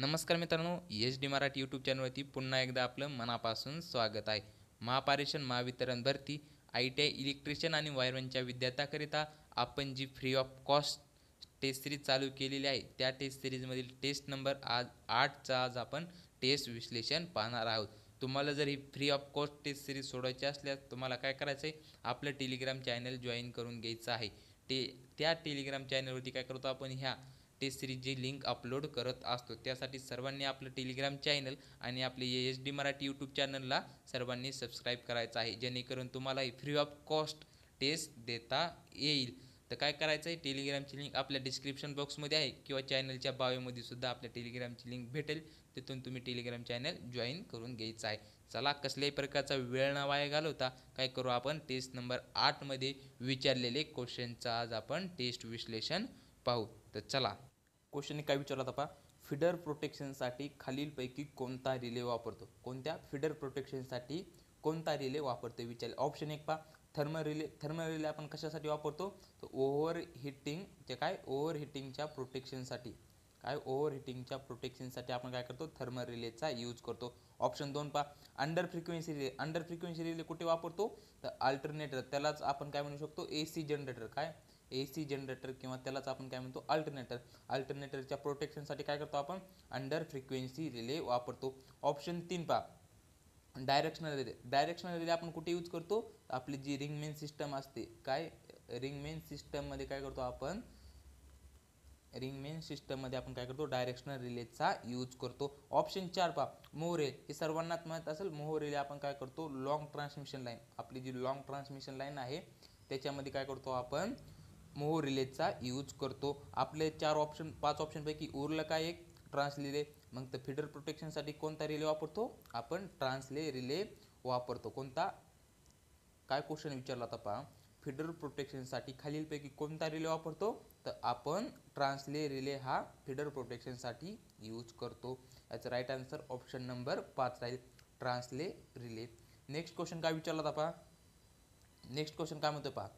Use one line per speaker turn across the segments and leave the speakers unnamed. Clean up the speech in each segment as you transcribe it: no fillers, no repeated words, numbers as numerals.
नमस्कार मित्रांनो, H D Marathi YouTube चॅनलवरती पुन्हा एकदा आपलं मनापासून स्वागत आहे. महापारेषण महावितरण भरती ITI इलेक्ट्रिशियन आणि वायरमॅनच्या विद्यार्थ्यांकरिता आपण जी free of cost test series चालू केलेली आहे, त्या टेस्ट सिरीजमधील टेस्ट नंबर 8चा आज आपण टेस्ट विश्लेषण पाहणार आहोत. तुम्हाला जर ही free of cost test series सोडवायची असल्यास तुम्हाला काय करायचं आहे, आपलं टेलिग्राम चॅनल जॉईन करून घ्यायचं आहे. त्या टेलिग्राम चॅनलवरती काय करतो आपण, ह्या टेस्ट सिरीजची लिंक अपलोड करत असतो. त्यासाठी सर्वांनी आपलं टेलिग्राम चॅनल आणि आपले एच डी मराठी यूट्यूब चॅनलला सर्वांनी सबस्क्राईब करायचं आहे, जेणेकरून तुम्हाला फ्री ऑफ कॉस्ट टेस्ट देता येईल. तर काय करायचं आहे, टेलिग्रामची लिंक आपल्या डिस्क्रिप्शन बॉक्समध्ये आहे किंवा चॅनलच्या बायोमध्ये सुद्धा आपल्या टेलिग्रामची लिंक भेटेल. तिथून तुम्ही टेलिग्राम चॅनल जॉईन करून घ्यायचं आहे. चला, कसल्याही प्रकारचा वेळ न वाया घालवता काय करू, आपण टेस्ट नंबर 8मध्ये विचारलेले क्वेश्चनचं आज आपण टेस्ट विश्लेषण पाहू. तर चला, क्वेश्चन काय विचारला होता पहा, फिडर प्रोटेक्शनसाठी खालीलपैकी कोणता रिले वापरतो? कोणत्या फिडर प्रोटेक्शनसाठी कोणता रिले वापरतो विचारले. ऑप्शन 1 पहा, थर्मल रिले. थर्मल रिले आपण कशासाठी वापरतो? तर ओव्हरहीटिंगच्या प्रोटेक्शनसाठी. ओव्हरहीटिंगच्या प्रोटेक्शनसाठी आपण काय करतो, थर्मल रिलेचा यूज करतो. ऑप्शन 2 पहा, under frequency relay. Under frequency relay कुठे वापरतो? तर अल्टरनेटर, त्यालाच आपण काय म्हणू शकतो, AC जनरेटर. AC जनरेटर किंवा त्यालाच आपण काय म्हणतो, अल्टरनेटरच्या प्रोटेक्शनसाठी काय करतो आपण, अंडर फ्रिक्वेन्सी रिले वापरतो. ऑप्शन 3 पहा, डायरेक्शनल रिले. डायरेक्शनल रिले आपण कुठे यूज करतो? आपली जी रिंगमेन सिस्टम असते, रिंगमेन सिस्टममध्ये काय करतो आपण, काय करतो, डायरेक्शनल रिलेचा यूज करतो. ऑप्शन 4 पहा, मोह रिले. हे सर्वांनाच माहीत असेल, मोह रिले आपण काय करतो, लॉंग ट्रान्समिशन लाईन, आपली जी लॉंग ट्रान्समिशन लाईन आहे त्याच्यामध्ये काय करतो आपण, मोह रिलेचा यूज करतो. आपले 5 ऑप्शनपैकी उरलं काय, एक ट्रान्सले रिले. मग तर फिडर प्रोटेक्शनसाठी कोणता रिले वापरतो आपण? ट्रान्सले रिले वापरतो. कोणता? काय क्वेश्चन विचारला होता पहा, फिडर प्रोटेक्शनसाठी खालीलपैकी कोणता रिले वापरतो? तर आपण ट्रान्सले रिले हा फिडर प्रोटेक्शनसाठी यूज करतो. याचं राईट आन्सर ऑप्शन नंबर 5 राहील, ट्रान्सले रिले. नेक्स्ट क्वेश्चन काय विचारला होता पहा, नेक्स्ट क्वेश्चन काय म्हणतो पहा,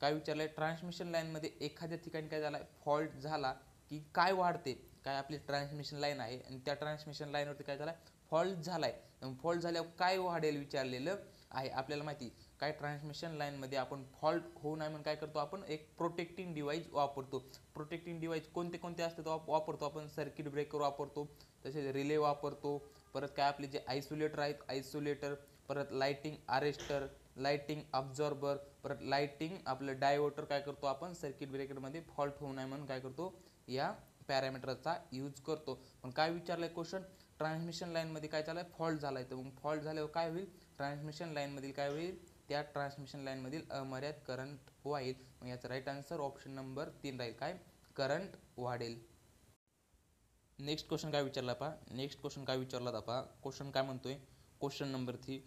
काय विचारलंय, ट्रान्समिशन लाईनमध्ये एखाद्या ठिकाणी काय झाला, फॉल्ट झाला की काय वाढते? काय आपली ट्रान्समिशन लाईन आहे आणि त्या ट्रान्समिशन लाईनवरती काय झाला, फॉल्ट झालाय. फॉल्ट झाल्यावर काय वाढेल विचारलेलं आहे. आपल्याला माहिती, काय ट्रान्समिशन लाईनमध्ये आपण फॉल्ट होऊ नये म्हणून काय करतो, आपण एक प्रोटेक्टिंग डिव्हाइस वापरतो. प्रोटेक्टिंग डिव्हाइस कोणते कोणते असतात वापरतो आपण? सर्किट ब्रेकर वापरतो, तसेच रिले वापरतो, परत काय आपले जे आयसोलेटर आहेत, आयसोलेटर, परत लाइटिंग अरेस्टर, लाइटिंग अब्झॉर्बर, परत लाइटिंग आपलं डायव्हर्टर काय करतो आपण, सर्किट ब्रेकरमध्ये फॉल्ट होऊ नये म्हणून काय करतो, या पॅरामीटरचा यूज करतो. पण काय विचारलंय क्वेश्चन, ट्रान्समिशन लाईनमध्ये काय झालंय, फॉल्ट झालाय. तर मग फॉल्ट झाल्यावर काय होईल, ट्रान्समिशन लाईनमधील काय होईल, त्या ट्रान्समिशन लाईनमधील अमर्याद करंट वाढेल. मग याचा राईट आन्सर ऑप्शन नंबर 3 राहील, काय, करंट वाढेल. नेक्स्ट क्वेश्चन काय विचारला पहा, नेक्स्ट क्वेश्चन काय विचारला होता पहा, क्वेश्चन काय म्हणतोय, question number 3,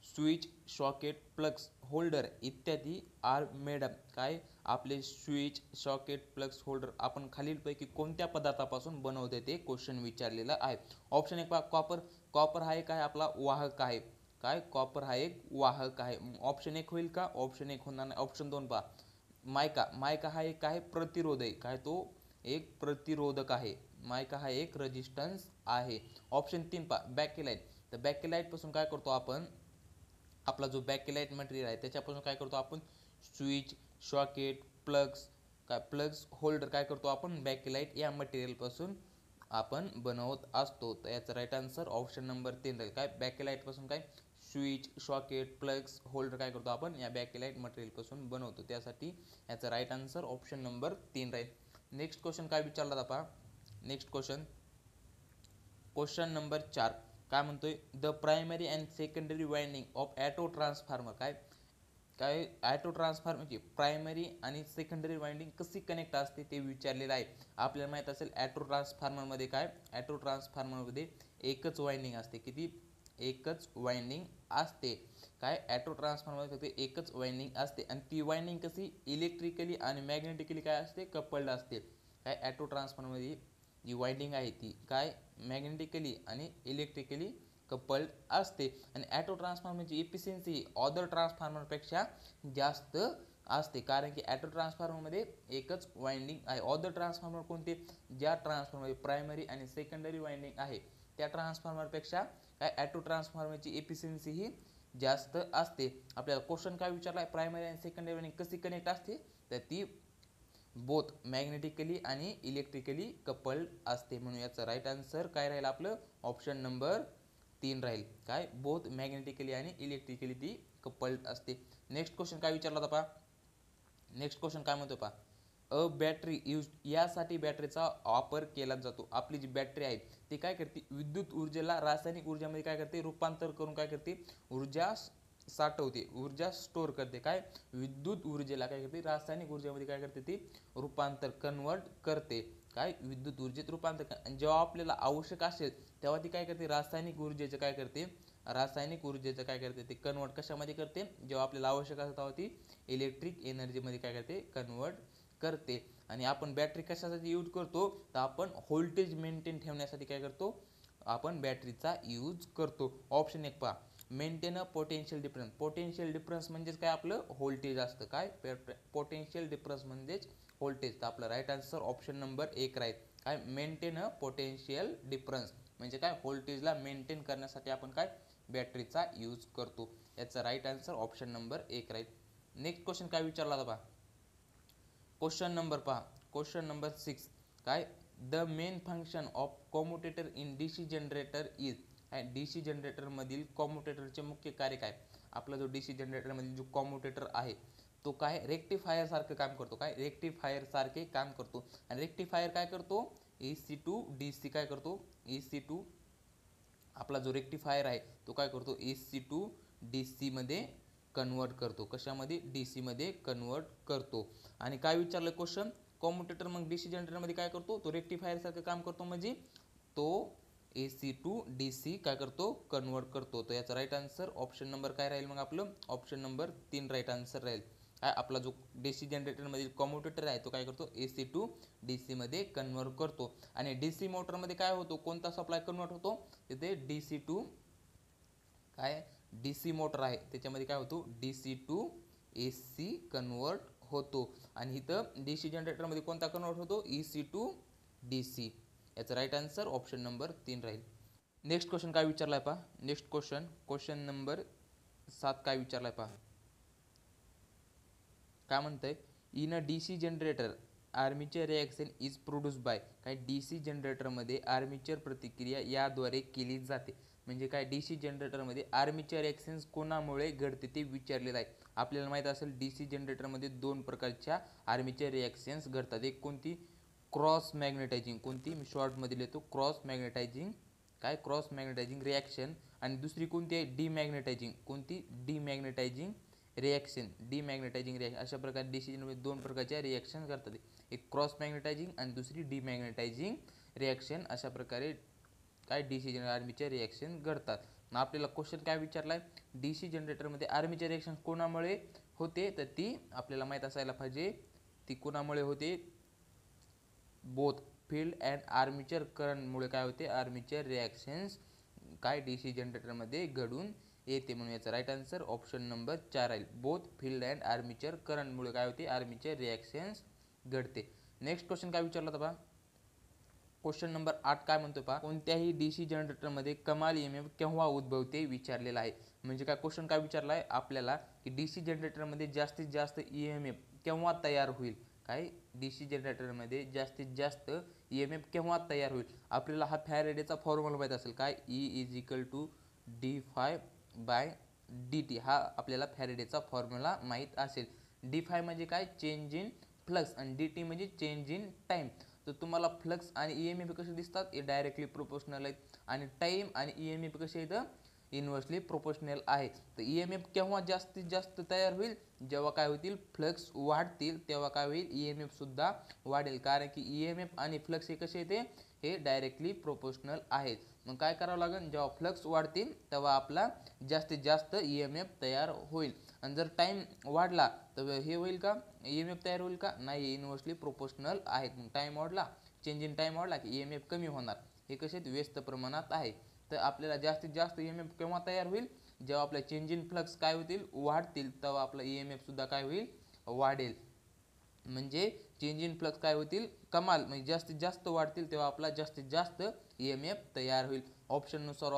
switch, socket, plugs, holder इत्यादी आर मेड अप. काय, आपले स्विच, सॉकेट, प्लग्स, होल्डर आपण खालीलपैकी कोणत्या पदार्थापासून बनवते ते क्वेश्चन विचारलेला आहे. ऑप्शन 1 पहा, कॉपर. कॉपर हा एक आहे आपला वाहक आहे. कॉपर हा एक वाहक आहे. ऑप्शन 1 होईल का? ऑप्शन 1 होणार नाही. ऑप्शन 2 पहा, मायका. मायका हा एक आहे प्रतिरोधक, तो एक प्रतिरोधक आहे. मायका हा एक रेजिस्टन्स आहे. ऑप्शन 3 पहा, बॅकेलाइट. तर बॅकेलाइट पासून काय करतो आपण, आपला जो बॅकेलाइट मटेरियल आहे त्याच्यापासून काय करतो आपण, स्विच, सॉकेट, प्लग्स, होल्डर काय करतो आपण, बॅकेलाइट या मटेरियल पासून आपण बनवत असतो. तर याचा राईट आन्सर ऑप्शन नंबर 3 राहील, काय, बॅकेलाइट पासून काय, स्विच, सॉकेट, प्लग्स, होल्डर काय करतो आपण, या बॅकेलाइट मटेरियल पासून बनवतो. त्यासाठी याचा राईट आन्सर ऑप्शन नंबर 3 राहील. नेक्स्ट क्वेश्चन काय विचारला होता पहा, नेक्स्ट क्वेश्चन नंबर 4 काय म्हणतोय, the primary and secondary winding of auto transformer. काय ॲटो ट्रान्सफॉर्मरची प्रायमरी आणि सेकंडरी वाइंडिंग कशी कनेक्ट असते ते विचारलेलं आहे. आपल्याला माहीत असेल, ॲटो ट्रान्सफॉर्मरमध्ये ॲटो ट्रान्सफॉर्मरमध्ये एकच वाइंडिंग असते. किती? एकच वाइंडिंग असते. ॲटो ट्रान्सफॉर्मरमध्ये फक्त एकच वाइंडिंग असते आणि ती वाइंडिंग कशी, इलेक्ट्रिकली आणि मॅग्नेटिकली काय असते, कपल्ड असते. ॲटो ट्रान्सफॉर्मरमध्ये जी वाइंडिंग आहे ती मॅग्नेटिकली आणि इलेक्ट्रिकली कपल्ड असते. आणि ॲटो ट्रान्सफॉर्मरची इफिशियन्सी अदर ट्रान्सफॉर्मरपेक्षा जास्त असते, कारण की ऑटो ट्रान्सफॉर्मरमध्ये एकच वाइंडिंग आहे. ऑदर ट्रान्सफॉर्मर कोणते, ज्या ट्रान्सफॉर्मर प्रायमरी आणि सेकंडरी वाइंडिंग आहे त्या ट्रान्सफॉर्मरपेक्षा काय ऑटो ट्रान्सफॉर्मरची एफिशियन्सी ही जास्त असते. आपल्याला क्वेश्चन काय विचारला आहे, प्रायमरी आणि सेकंडरी वाइंडिंग कशी कनेक्ट असते, तर ती बोथ मॅग्नेटिकली आणि इलेक्ट्रिकली कपल्ड असते. म्हणून याचं राईट आन्सर काय राहील आपलं, ऑप्शन नंबर 3 राहील. काय, बोथ मॅग्नेटिकली आणि इलेक्ट्रिकली ती कपल्ड असते. नेक्स्ट क्वेश्चन काय विचारला होता पहा. नेक्स्ट क्वेश्चन काय म्हणतो पहा, अ बॅटरी यूज, यासाठी बॅटरीचा वापर केला जातो. आपली जी बॅटरी आहे ती काय करते, विद्युत ऊर्जेला रासायनिक ऊर्जेमध्ये काय करते, रूपांतर करून काय करते, ऊर्जा साठवते, ऊर्जा स्टोर करते. काय, विद्युत ऊर्जेला काय करते, रासायनिक ऊर्जेमध्ये काय करते, ती रूपांतर कन्वर्ट करते. काय, विद्युत ऊर्जेत रूपांतर. आणि जेव्हा आपल्याला आवश्यक असेल तेव्हा ती काय करते, रासायनिक ऊर्जेचं काय करते, रासायनिक ऊर्जेचं काय करते, ते कन्वर्ट कशामध्ये करते, जेव्हा आपल्याला आवश्यक असेल तेव्हा ती इलेक्ट्रिक एनर्जीमध्ये काय करते, कन्वर्ट करते. आणि आपण बॅटरी कशासाठी यूज करतो, तर आपण व्होल्टेज मेंटेन ठेवण्यासाठी काय करतो, आपण बॅटरीचा यूज करतो. ऑप्शन 1 पहा, maintain a potential difference. Potential difference म्हणजेच काय, आपलं व्होल्टेज असतं. काय, पोटेन्शियल डिफरन्स म्हणजेच व्होल्टेज. तर आपलं राईट आन्सर ऑप्शन नंबर 1 राहील. काय, मेंटेन अ पोटेन्शियल डिफरन्स म्हणजे काय, व्होल्टेजला मेंटेन करण्यासाठी आपण काय, बॅटरीचा यूज करतो. याचा राईट आन्सर ऑप्शन नंबर 1 राहील. नेक्स्ट क्वेश्चन काय विचारला होता पहा, क्वेश्चन नंबर पहा, क्वेश्चन नंबर 6. काय, the main function of commutator in DC generator is. काय, डीसी जनरेटर मधील कॉम्युटेटरचे मुख्य कार्य काय. आपला जो डीसी जनरेटर मधील जो कॉम्युटेटर आहे तो काय, रेक्टिफायर सारखं काम करतो. काय, रेक्टिफायर सारखे काम करतो. आणि रेक्टिफायर काय करतो, एसी टू डीसी काय करतो, एसी टू, आपला जो रेक्टिफायर आहे तो काय करतो, एसी टू डीसी मध्ये कन्वर्ट करतो. कशामध्ये, डीसी मध्ये कन्वर्ट करतो. आणि काय विचारलं क्वेश्चन, कॉम्युटेटर मग डीसी जनरेटर मध्ये काय करतो, तो रेक्टिफायर सारखं काम करतो, म्हणजे तो एसी टू डीसी काय करतो, कन्वर्ट करतो. तर याचा राईट आन्सर ऑप्शन नंबर काय राहील, मग आपलं ऑप्शन नंबर 3 राईट आन्सर राहील. काय, आपला जो डीसी जनरेटर मधील कॉम्युटेटर आहे तो काय करतो, एसी टू डीसी मध्ये कन्वर्ट करतो. आणि डीसी मोटर मध्ये काय होतो, कोणता सप्लाय कन्वर्ट होतो, तिथे डीसी टू, काय, डीसी मोटर आहे त्याच्यामध्ये काय होतो, डीसी टू एसी कन्वर्ट होतो. आणि इथं डीसी जनरेटर मध्ये कोणता कन्वर्ट होतो, एसी टू डीसी. याचा राईट आन्सर ऑप्शन नंबर 3 राहील. नेक्स्ट क्वेश्चन काय विचारलाय पहा. नेक्स्ट क्वेश्चन, क्वेश्चन नंबर 7 काय विचारलाय पहा. काय म्हणतंय, in a DC generator armature reaction is produce by. काय, डीसी जनरेटरमध्ये आर्मीचर प्रतिक्रिया याद्वारे केली जाते. म्हणजे काय, डीसी जनरेटरमध्ये आर्मीचर रिॲक्शन्स कोणामुळे घडते ते विचारलेलं आहे. आपल्याला माहित असेल डीसी जनरेटरमध्ये 2 प्रकारच्या आर्मीचर रिॲक्शन्स घडतात. एक कोणती, क्रॉस मॅग्नेटायझिंग. कोणती, मी शॉर्टमध्ये लिहितो, क्रॉस मॅग्नेटायझिंग. काय, क्रॉस मॅग्नेटायझिंग रिॲक्शन. आणि दुसरी कोणती आहे, डीमॅग्नेटायझिंग. कोणती, डीमॅग्नेटायझिंग रिॲक्शन. डीमॅग्नेटायझिंग रिॲक्शन. अशा प्रकारे डीसी जनरेटरमध्ये 2 प्रकारच्या रिॲक्शन करतात. एक क्रॉस मॅग्नेटायझिंग आणि दुसरी डीमॅग्नेटायझिंग रिॲक्शन. अशा प्रकारे काय, डीसी जनरेटर आर्मीचे रिॲक्शन घडतात. आपल्याला क्वेश्चन काय विचारलाय, डीसी जनरेटरमध्ये आर्मीचे रिॲक्शन कोणामुळे होते, तर ती आपल्याला माहित असायला पाहिजे. ती कोणामुळे होते, बोथ फील्ड अँड आर्मीचर करंटमुळे काय होते, आर्मीचर रिॲक्शन्स काय, डीसी जनरेटरमध्ये घडून येते. म्हणून याचा राईट आन्सर ऑप्शन नंबर 4 राहील. बोथ फील्ड अँड आर्मीचर करंटमुळे काय होते, आर्मीचर रिॲक्शन्स घडते. नेक्स्ट क्वेश्चन काय विचारला होता पहा, क्वेश्चन नंबर 8 काय म्हणतो पहा, कोणत्याही डीसी जनरेटरमध्ये कमाल ईएमएफ केव्हा उद्भवते विचारलेला आहे. म्हणजे काय, क्वेश्चन काय विचारला आहे आपल्याला, की डीसी जनरेटरमध्ये जास्तीत जास्त ईएमएफ केव्हा तयार होईल. काय, डीसी जनरेटरमध्ये जास्तीत जास्त ईएमएफ केव्हा तयार होईल. आपल्याला हा फॅरेडेचा फॉर्म्युला माहीत असेल. काय, ई इज इक्वल टू डी5 बाय डी टी. हा आपल्याला फॅरेडेचा फॉर्म्युला माहीत असेल. डी5 म्हणजे काय, चेंज इन फ्लक्स, आणि डी टी म्हणजे चेंज इन टाईम. तर तुम्हाला फ्लक्स आणि ईएमएफ कसे दिसतात, हे डायरेक्टली प्रोपोर्शनल आहेत. आणि टाईम आणि ईएमएफ कसे इथं इन्व्हर्सली प्रोपोर्शनल आहे. तर ईएमएफ केव्हा जास्तीत जास्त तयार होईल, जेव्हा काय होतील, फ्लक्स वाढतील तेव्हा काय होईल, ईएमएफ सुद्धा वाढेल. कारण की ईएमएफ आणि फ्लक्स हे कसे येते, हे डायरेक्टली प्रोपोर्शनल आहेत. मग काय करावं लागेल, जेव्हा फ्लक्स वाढतील तेव्हा आपला जास्तीत जास्त ईएमएफ तयार होईल. आणि जर टाइम वाढला तर हे होईल का, ईएमएफ तयार होईल का, नाही, इन्व्हर्सली प्रोपोर्शनल आहेत. मग टाइम वाढला, चेंज इन टाइम वाढला की ईएमएफ कमी होणार. हे कसे व्यस्त प्रमाणात आहे. तर आपल्याला जास्तीत जास्त ईएमएफ केव्हा तयार होईल, जेव्हा आपल्या चेंज इन फ्लक्स काय होतील, वाढतील, तेव्हा आपला ईएमएफ सुद्धा काय होईल, वाढेल, म्हणजे चेंज इन फ्लक्स काय होतील, कमाल म्हणजे जास्तीत जास्त वाढतील तेव्हा आपला जास्तीत जास्त EMF तयार होईल. ऑप्शन नुसार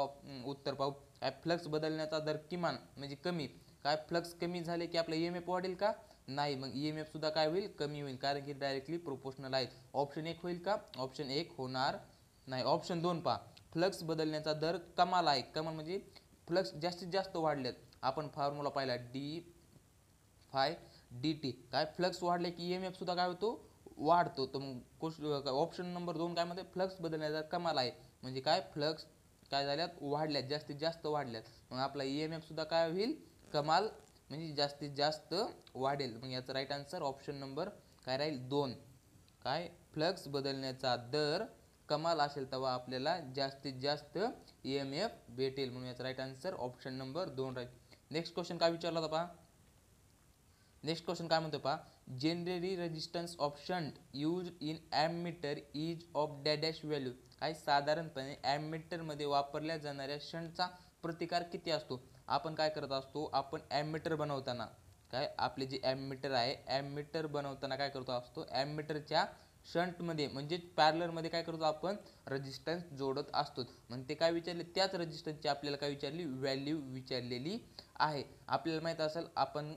उत्तर पाहू. काय फ्लक्स बदलण्याचा दर किमान म्हणजे कमी, काय फ्लक्स कमी झाले की आपला EMF वाढेल का, नाही, मग EMF सुद्धा काय होईल, कमी होईल, कारण की डायरेक्टली प्रोपोर्शनल आहे. ऑप्शन 1 होईल का, ऑप्शन 1 होणार नाही. ऑप्शन 2 पहा, फ्लक्स बदलण्याचा दर कमाल आहे, कमाल म्हणजे फ्लक्स जास्तीत जास्त वाढलेत. आपण फॉर्म्युला पाहिला d∅dt, काय फ्लक्स वाढले की EMF सुद्धा काय होतो, वाढतो. तर मग ऑप्शन नंबर 2 काय म्हणते, फ्लक्स बदलण्याचा कमाल आहे, म्हणजे काय फ्लक्स काय झाल्यात, वाढल्यात, जास्तीत जास्त वाढल्यात, मग आपला EMF सुद्धा काय होईल, कमाल म्हणजे जास्तीत जास्त वाढेल. मग याचा राईट आन्सर ऑप्शन नंबर काय राहील, 2. काय फ्लक्स बदलण्याचा दर कमाल असेल तेव्हा आपल्याला जास्तीत जास्त EMF भेटेल, म्हणून याचा राईट आन्सर ऑप्शन नंबर 2 राहील. नेक्स्ट क्वेश्चन काय विचारला होता पहा. नेक्स्ट क्वेश्चन काय म्हणतो पहा, generally resistance of shunt use in ammeter is of dash value. काय साधारणपणे ॲममीटर मध्ये वापरल्या जाणाऱ्या शंटचा प्रतिकार किती असतो. आपण काय करत असतो, आपण ॲममीटर बनवताना काय आपले जे ॲममीटर आहे, ॲममीटर बनवताना काय करतो असतो, ॲममीटरच्या शंटमध्ये म्हणजे पॅरलरमध्ये काय करतो आपण, रेजिस्टन्स जोडत असतो. मग ते काय विचारले, त्याच रेजिस्टन्सची आपल्याला काय विचारली, व्हॅल्यू विचारलेली आहे. आपल्याला माहित असेल, आपण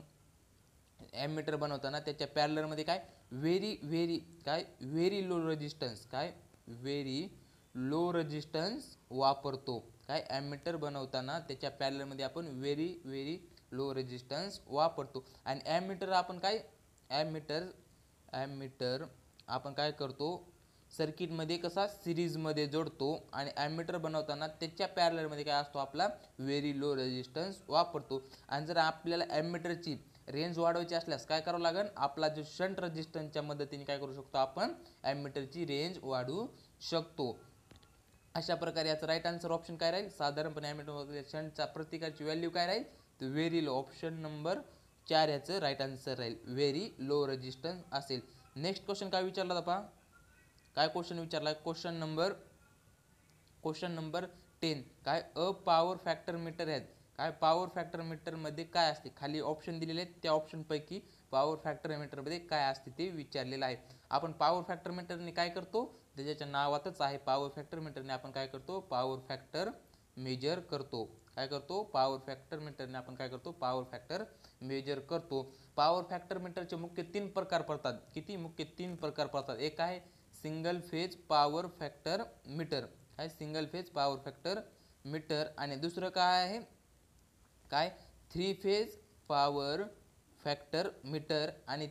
ॲममीटर बनवताना त्याच्या पॅरलरमध्ये काय व्हेरी लो रेजिस्टन्स, काय व्हेरी लो रेजिस्टन्स वापरतो. काय ॲममीटर बनवताना त्याच्या पॅरलरमध्ये आपण व्हेरी लो रेजिस्टन्स वापरतो. आणि ॲममीटर आपण काय ॲममीटर आपण काय करतो, सर्किटमध्ये कसा सिरीजमध्ये जोडतो, आणि ॲममीटर बनवताना त्याच्या पॅरलरमध्ये काय असतो, आपला व्हेरी लो रेजिस्टन्स वापरतो. आणि जर आपल्याला ॲममीटरची रेंज वाढवायची असल्यास काय करावं लागेल, आपला जो शंट रेजिस्टन्सच्या मदतीने काय करू शकतो, आपण ॲममीटरची रेंज वाढवू शकतो. अशा प्रकारे याचा राईट आन्सर ऑप्शन काय राहील, साधारणपणे ॲममीटर शंटचा प्रतिकारची व्हॅल्यू काय राहील, तर व्हेरी लो. ऑप्शन नंबर 4 याचं राईट आन्सर राहील, व्हेरी लो रेजिस्टन्स असेल. नेक्स्ट क्वेश्चन काय विचारला होता पहा, काय क्वेश्चन विचारला, क्वेश्चन नंबर 10. काय अ पॉवर फॅक्टर मीटर आहेत. काय पॉवर फॅक्टर मीटरमध्ये काय असते, खाली ऑप्शन दिलेले आहेत, त्या ऑप्शनपैकी पॉवर फॅक्टर मीटरमध्ये काय असते ते विचारलेलं आहे. आपण पॉवर फॅक्टर मीटरने काय करतो, त्याच्या नावातच आहे, पॉवर फॅक्टर मीटरने आपण काय करतो, पॉवर फॅक्टर मेजर करतो. काय करतो, पॉवर फॅक्टर मीटरने आपण काय करतो, पॉवर फॅक्टर मेजर करतो. पॉवर फॅक्टर मीटरचे मुख्य 3 प्रकार पडतात. किती, मुख्य 3 प्रकार पडतात. एक आहे single phase power factor meter, काय single phase power factor meter, आणि दुसरं काय आहे, काय 3 फेज पॉवर फॅक्टर मीटर, आणि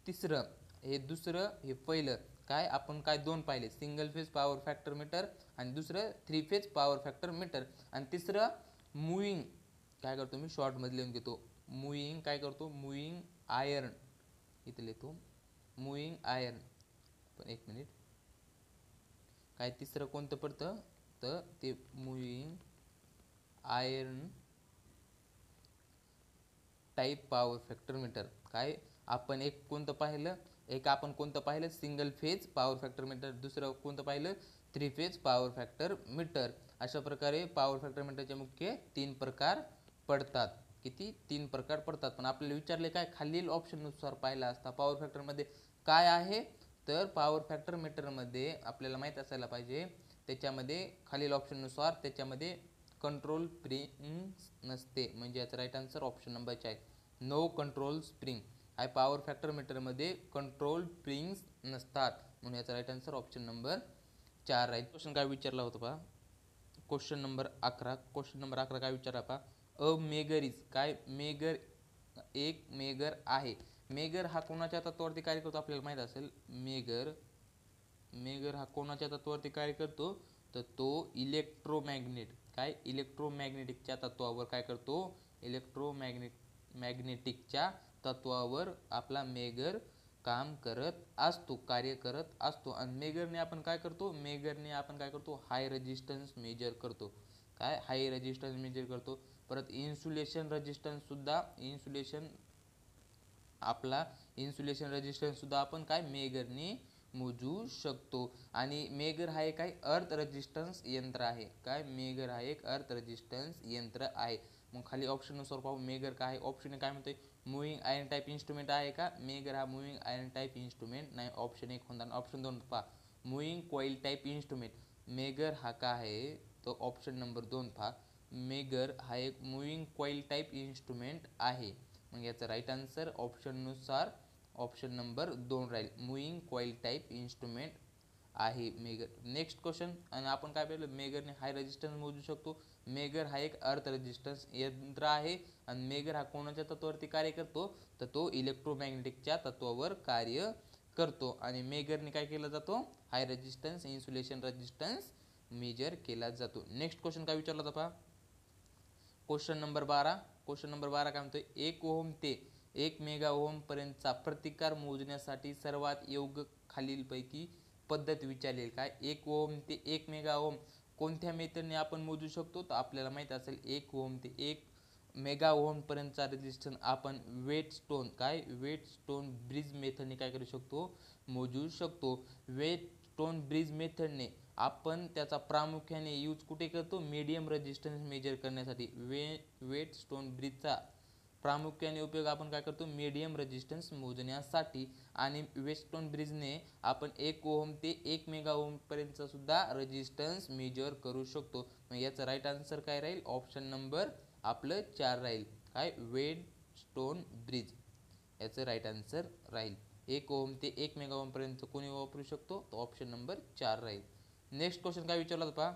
तिसरं हे दुसरं हे पहिलं काय आपण काय 2 पाहिले, single phase power factor meter, आणि दुसरं 3 फेज पॉवर फॅक्टर मीटर, आणि तिसरं मूविंग, काय करतो मी शॉर्ट मध्ये लिहून घेतो, मूविंग काय करतो, मूविंग आयर्न, इथे लिहितो मूविंग आयर्न. पण एक मिनिट, काय तिसरं कोणतं पडतं, तर ते moving iron type power factor meter. काय आपण एक कोणतं पाहिलं, आपण कोणतं पाहिलं, single phase power factor meter, दुसरं कोणतं पाहिलं, 3 फेज पॉवर फॅक्टर मीटर. अशा प्रकारे पॉवर फॅक्टर मीटरचे मुख्य 3 प्रकार पडतात. किती, 3 प्रकार पडतात. पण आपल्याला विचारले काय, खालील ऑप्शन नुसार पाहिला असता पॉवर फॅक्टर मध्ये काय आहे, तर पॉवर फॅक्टर मीटर मध्ये आपल्याला माहित असायला पाहिजे, त्याच्यामध्ये खालील ऑप्शन नुसार त्याच्यामध्ये कंट्रोल स्प्रिंग नसते, म्हणजे याचा राईट आन्सर ऑप्शन नंबर 4 आहे, नो कंट्रोल स्प्रिंग. आहे पॉवर फॅक्टर मीटर मध्ये कंट्रोल स्प्रिंग्स नसतात, म्हणून याचा राईट आन्सर ऑप्शन नंबर 4 राहील. क्वेश्चन काय विचारला होता पहा, क्वेश्चन नंबर 11. क्वेश्चन नंबर 11 काय विचारला पहा, अ मेगर इज, काय मेगर एक मेगर आहे. मेगर हा कोणाच्या तत्वावरती कार्य करतो, आपल्याला माहित असेल, मेगर हा कोणाच्या तत्वावरती कार्य करतो, तर तो इलेक्ट्रोमॅग्नेट, काय इलेक्ट्रोमॅग्नेटिकच्या तत्वावर काय करतो, इलेक्ट्रोमॅग्नेटिकच्या तत्वावर आपला मेगर काम करत असतो, कार्य करत असतो. आणि मेगरने आपण काय करतो, हाय रेजिस्टन्स मेजर करतो. काय हाय रेजिस्टन्स मेजर करतो. परत इन्सुलेशन रेजिस्टन्स सुद्धा, इन्सुलेशन रेजिस्टन्स सुद्धा आपण काय मेगरने मोजू शकतो. आणि मेगर हा एक काय अर्थ रेजिस्टन्स यंत्र आहे. काय मेगर हा एक अर्थ रेजिस्टन्स यंत्र आहे. मग खाली ऑप्शन नुसार पाहू मेगर काय आहे. ऑप्शन काय म्हणतोय मुव्हिंग आयर्न टाईप इन्स्ट्रुमेंट आहे का. मेगर हा मुव्हिंग आयर्न टाईप इन्स्ट्रुमेंट नाही. ऑप्शन 1 होणार. ऑप्शन 2 पहा moving coil type instrument. Megger हा काय आहे तो ऑप्शन नंबर 2 पहा. मेगर हा एक मुव्हिंग कॉईल टाईप इन्स्ट्रुमेंट आहे. मग याचा राईट आन्सर ऑप्शन नुसार ऑप्शन नंबर 2 राहील. मुव्हिंग कॉईल टाईप इन्स्ट्रुमेंट आहे मेगर. Next question. आणि आपण काय पाहिलं मेगरने हाय रेजिस्टन्स मोजू शकतो. मेगर हा एक अर्थ रेजिस्टन्स यंत्र आहे आणि मेगर हा कोणाच्या तत्वावरती कार्य करतो तर तो इलेक्ट्रोमॅग्नेटिकच्या तत्वावर कार्य करतो. आणि मेगरने काय केला जातो हाय रेजिस्टन्स इन्सुलेशन रेजिस्टन्स मेजर केला जातो. नेक्स्ट क्वेश्चन काय विचारला होता पहा. Question number 12. क्वेश्चन नंबर 12 काय म्हणतोय 1 ओहम ते 1 मेगा ओहम पर्यंतचा प्रतिकार मोजण्यासाठी सर्वात योग्य खालीलपैकी पद्धत विचारलेली काय. 1 ओहम ते 1 मेगा ओहम कोणत्या मेथडने आपण मोजू शकतो तर आपल्याला माहित असेल 1 ओहम ते 1 मेगा ओहम पर्यंतचा रेजिस्टन्स आपण वेट स्टोन ब्रिज मेथडने काय करू शकतो मोजू शकतो. वेट स्टोन ब्रिज मेथडने आपण त्याचा प्रामुख्याने यूज कुठे करतो मीडियम रेजिस्टन्स मेजर करण्यासाठी. वेट स्टोन ब्रिजचा प्रामुख्याने उपयोग आपण काय करतो मीडियम रेजिस्टन्स मोजण्यासाठी. आणि वेटस्टोन ब्रिजने आपण 1 ओहम ते 1 मेगा ओहम पर्यंतचा सुद्धा रेजिस्टन्स मेजर करू शकतो. मग याचा राईट आन्सर काय राहील ऑप्शन नंबर आपलं 4 राहील. काय वेटस्टोन ब्रिज याचं राईट आन्सर राहील. 1 ओहम ते 1 मेगा ओहम पर्यंत कोणी वापरू शकतो तो ऑप्शन नंबर 4 राहील. नेक्स्ट क्वेश्चन काय विचारला होता पहा.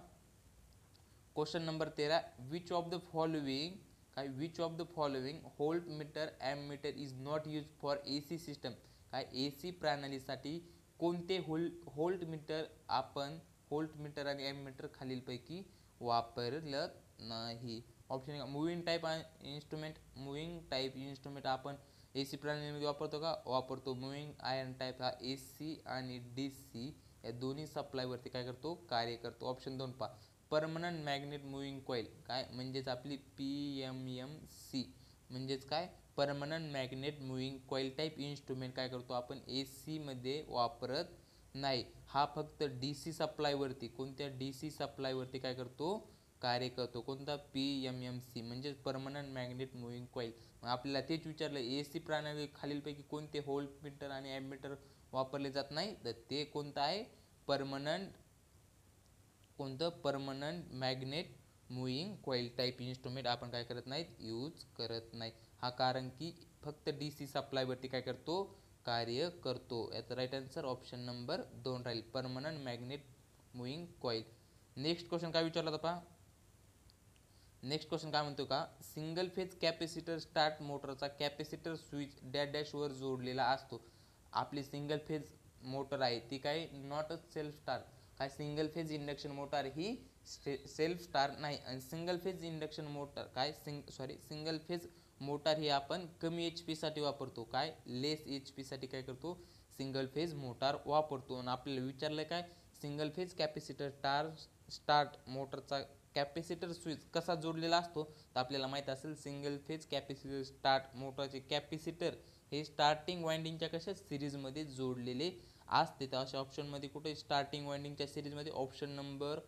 Question number 13. Which of the following काय which of the following voltmeter ammeter is not use for AC system. काय AC प्रणालीसाठी कोणते होल्ट मीटर आपण होल्ट मीटर आणि ॲममीटर खालीलपैकी वापरलं नाही. Option moving type instrument. Moving type instrument आपण AC प्रणालीमध्ये वापरतो का वापरतो. मुव्हिंग आयर्न टाईप हा AC आणि DC या दोन्ही सप्लायवरती काय करतो कार्य करतो. ऑप्शन 2 पहा परमनंट मॅग्नेट मुव्हिंग कॉईल काय म्हणजेच आपली PMMC म्हणजेच काय permanent magnet moving coil type instrument काय करतो आपण AC मध्ये वापरत नाही. हा फक्त DC सप्लायवरती कोणत्या DC सप्लायवरती काय करतो कार्य करतो. कोणता PMMC म्हणजेच परमनंट मॅग्नेट मुव्हिंग कॉईल. आपल्याला तेच विचारलं AC प्रणाली खालीलपैकी कोणते होल्ट मीटर आणि ॲममीटर वापरले जात नाही तर ते कोणतं आहे permanent magnet moving coil type instrument आपण काय करत नाहीत यूज करत नाही. हा कारण की फक्त DC सप्लायवरती काय करतो कार्य करतो. याचा राईट आन्सर ऑप्शन नंबर 2 राहील permanent magnet moving coil. Next question काय विचारला होता पहा. नेक्स्ट क्वेश्चन काय म्हणतो का सिंगल फेज कॅपॅसिटर स्टार्ट मोटरचा कॅपॅसिटर स्विच डॅश वर जोडलेला असतो. आपली सिंगल फेज मोटर आहे ती काय नॉट अ सेल्फ स्टार्ट. काय सिंगल फेज इंडक्शन मोटर ही सेल्फ स्टार्ट नाही. आणि सिंगल फेज इंडक्शन मोटर काय सिंगल फेज मोटर ही आपण कमी HP साठी वापरतो. काय लेस HP साठी काय करतो सिंगल फेज मोटार वापरतो. आणि आपल्याला विचारलं काय सिंगल फेज कॅपॅसिटर स्टार्ट मोटरचा कॅपॅसिटर स्विच कसा जोडलेला असतो तर आपल्याला माहित असेल सिंगल फेज कॅपॅसिटर स्टार्ट मोटरचे कॅपॅसिटर हे स्टार्टिंग वाइंडिंगच्या कशा सिरीजमध्ये जोडलेले असते. तर अशा ऑप्शनमध्ये कुठे स्टार्टिंग वाइंडिंगच्या सिरीजमध्ये ऑप्शन नंबर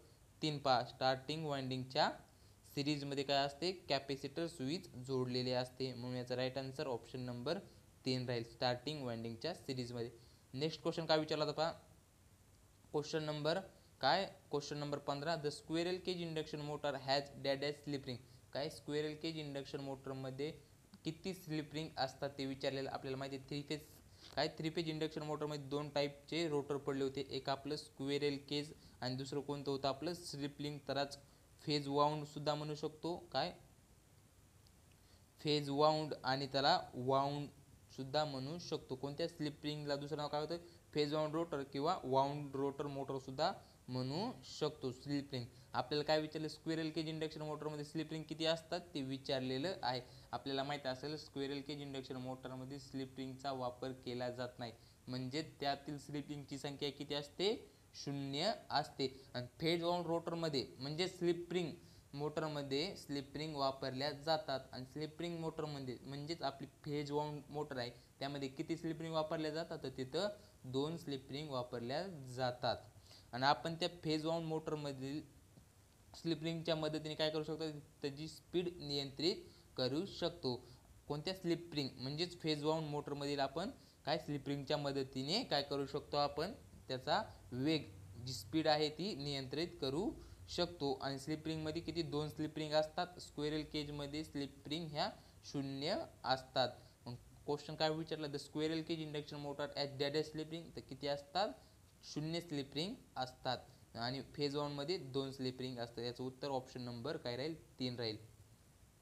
3 पहा स्टार्टिंग वाइंडिंगच्या सिरीजमध्ये काय असते कॅपॅसिटर स्विच जोडलेले असते. म्हणून याचा राईट आन्सर ऑप्शन नंबर 3 राहील स्टार्टिंग वाइंडिंगच्या सिरीजमध्ये. नेक्स्ट क्वेश्चन काय विचारला होता पहा. Question number 15. The squirrel cage induction motor has dash slip ring. काय स्क्वेरल केज इंडक्शन मोटरमध्ये किती स्लिप रिंग असतात ते विचारलेलं आपल्याला माहिती आहे. थ्री फेज इंडक्शन मोटरमध्ये 2 टाईपचे रोटर पडले होते. एक आपलं स्क्वेरल केज आणि दुसरं कोणतं होतं आपलं स्लिप रिंग. तरच फेज वाउंड सुद्धा म्हणू शकतो. काय फेज वाउंड आणि त्याला वाउंड सुद्धा म्हणू शकतो. कोणत्या स्लिप रिंगला दुसरं नाव काय होतं फेज वाउंड रोटर किंवा वाउंड रोटर मोटर सुद्धा म्हणू शकतो. स्लिप रिंग आपल्याला काय विचारलं स्क्वेरल केज इंडक्शन मोटरमध्ये स्लिप रिंग किती असतात ते विचारलेलं आहे. आपल्याला माहिती असेल स्क्वेरल केज इंडक्शन मोटरमध्ये स्लिप रिंगचा वापर केला जात नाही. म्हणजे त्यातील स्लिप रिंगची संख्या किती असते 0 असते. आणि फेज वाउंड रोटरमध्ये म्हणजे स्लिप रिंग मोटरमध्ये स्लिप रिंग वापरल्या जातात. आणि स्लिप रिंग मोटरमध्ये म्हणजेच आपली फेज वाउंड मोटर आहे त्यामध्ये किती स्लिप रिंग वापरल्या जातात तर तिथं 2 स्लिप रिंग वापरल्या जातात. आणि आपण त्या फेज वाउंड मोटरमधील स्लिप रिंगच्या मदतीने काय करू शकतो, त्याची स्पीड नियंत्रित करू शकतो. कोणत्या स्लिप रिंग म्हणजेच फेज वाऊंड मोटरमधील आपण काय स्लिप रिंगच्या मदतीने काय करू शकतो, आपण त्याचा वेग जी स्पीड आहे ती नियंत्रित करू शकतो. आणि स्लिप रिंगमध्ये किती 2 स्लिप रिंग असतात. स्क्वेरल केजमध्ये स्लिप रिंग ह्या 0 असतात. मग क्वेश्चन काय विचारला, the squirrel cage induction motor at added slip ring, तर किती असतात 0 स्लिप रिंग असतात. आणि फेज वन मध्ये 2 स्लिप रिंग असतात. याचं उत्तर ऑप्शन नंबर काय राहील 3 राहील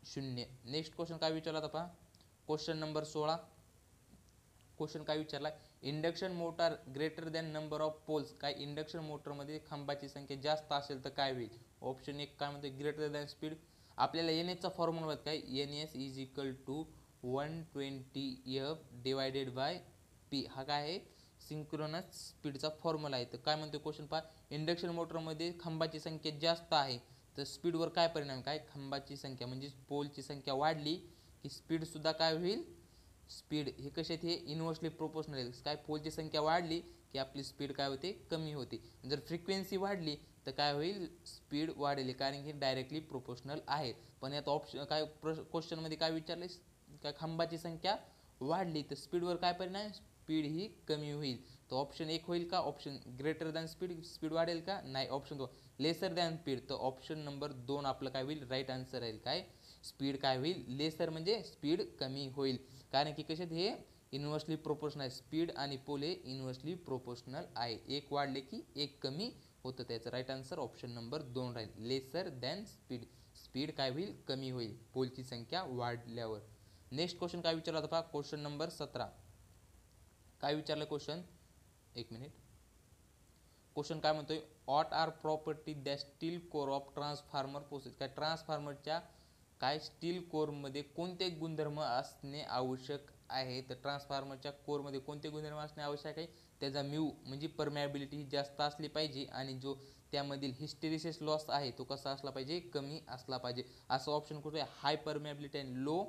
0. नेक्स्ट क्वेश्चन काय विचारला आता, क्वेश्चन नंबर 16. क्वेश्चन काय विचारला, induction motor greater than number of poles, काय इंडक्शन मोटरमध्ये खांबाची संख्या जास्त असेल तर काय होईल. ऑप्शन 1 काय म्हणते, ग्रेटर दॅन स्पीड. आपल्याला एन एसचा फॉर्म्युला माहित काय, N S is equal to 120F divided by P. हा काय आहे सिंक्रोनस स्पीडचा फॉर्म्युला आहे. तर काय म्हणते क्वेश्चन पहा, इंडक्शन मोटरमध्ये खांबाची संख्या जास्त आहे तर स्पीडवर काय परिणाम, काय खांबाची संख्या म्हणजे पोलची संख्या वाढली की स्पीड सुद्धा काय होईल, स्पीड हे कसे आहेत, हे इनव्हर्सली प्रोपोर्शनल. काय पोलची संख्या वाढली की आपली स्पीड काय होते, कमी होते. जर फ्रिक्वेन्सी वाढली तर काय होईल, स्पीड वाढेल, कारण की डायरेक्टली प्रोपोर्शनल आहे. पण यात ऑप्शन काय क्वेश्चनमध्ये काय विचारले, काय खांबाची संख्या वाढली तर स्पीडवर काय परिणाम, स्पीड ही कमी होईल. तर ऑप्शन 1 होईल का, option greater than speed, speed वाढेल का नाही. ऑप्शन 2 लेसर दॅन स्पीड, तर ऑप्शन नंबर 2 आपलं काय होईल, राईट आन्सर राहील. काय स्पीड काय होईल, लेसर म्हणजे स्पीड कमी होईल. कारण की कशात हे इन्व्हर्सली प्रोपोर्शनल आहे, स्पीड आणि पोल हे इन्व्हर्सली प्रोपोर्शनल आहे. एक वाढले की एक कमी होतं. त्याचं राईट आन्सर ऑप्शन नंबर 2 राहील, लेसर दॅन स्पीड. स्पीड काय होईल, कमी होईल पोलची संख्या वाढल्यावर. नेक्स्ट क्वेश्चन काय विचारला होता, क्वेश्चन नंबर 17. काय विचारलं क्वेश्चन, एक मिनिट. क्वेश्चन काय म्हणतोय, what are property that steel core of transformer posses, काय ट्रान्सफॉर्मरच्या काय स्टील कोरमध्ये कोणते गुणधर्म असणे आवश्यक आहे. तर ट्रान्सफॉर्मरच्या कोरमध्ये कोणते गुणधर्म असणे आवश्यक आहे, त्याचा म्यू म्हणजे परमॅबिलिटी जास्त असली पाहिजे आणि जो त्यामधील हिस्टेरिसिस लॉस आहे तो कसा असला पाहिजे, कमी असला पाहिजे. असं ऑप्शन कुठे, high permeability and low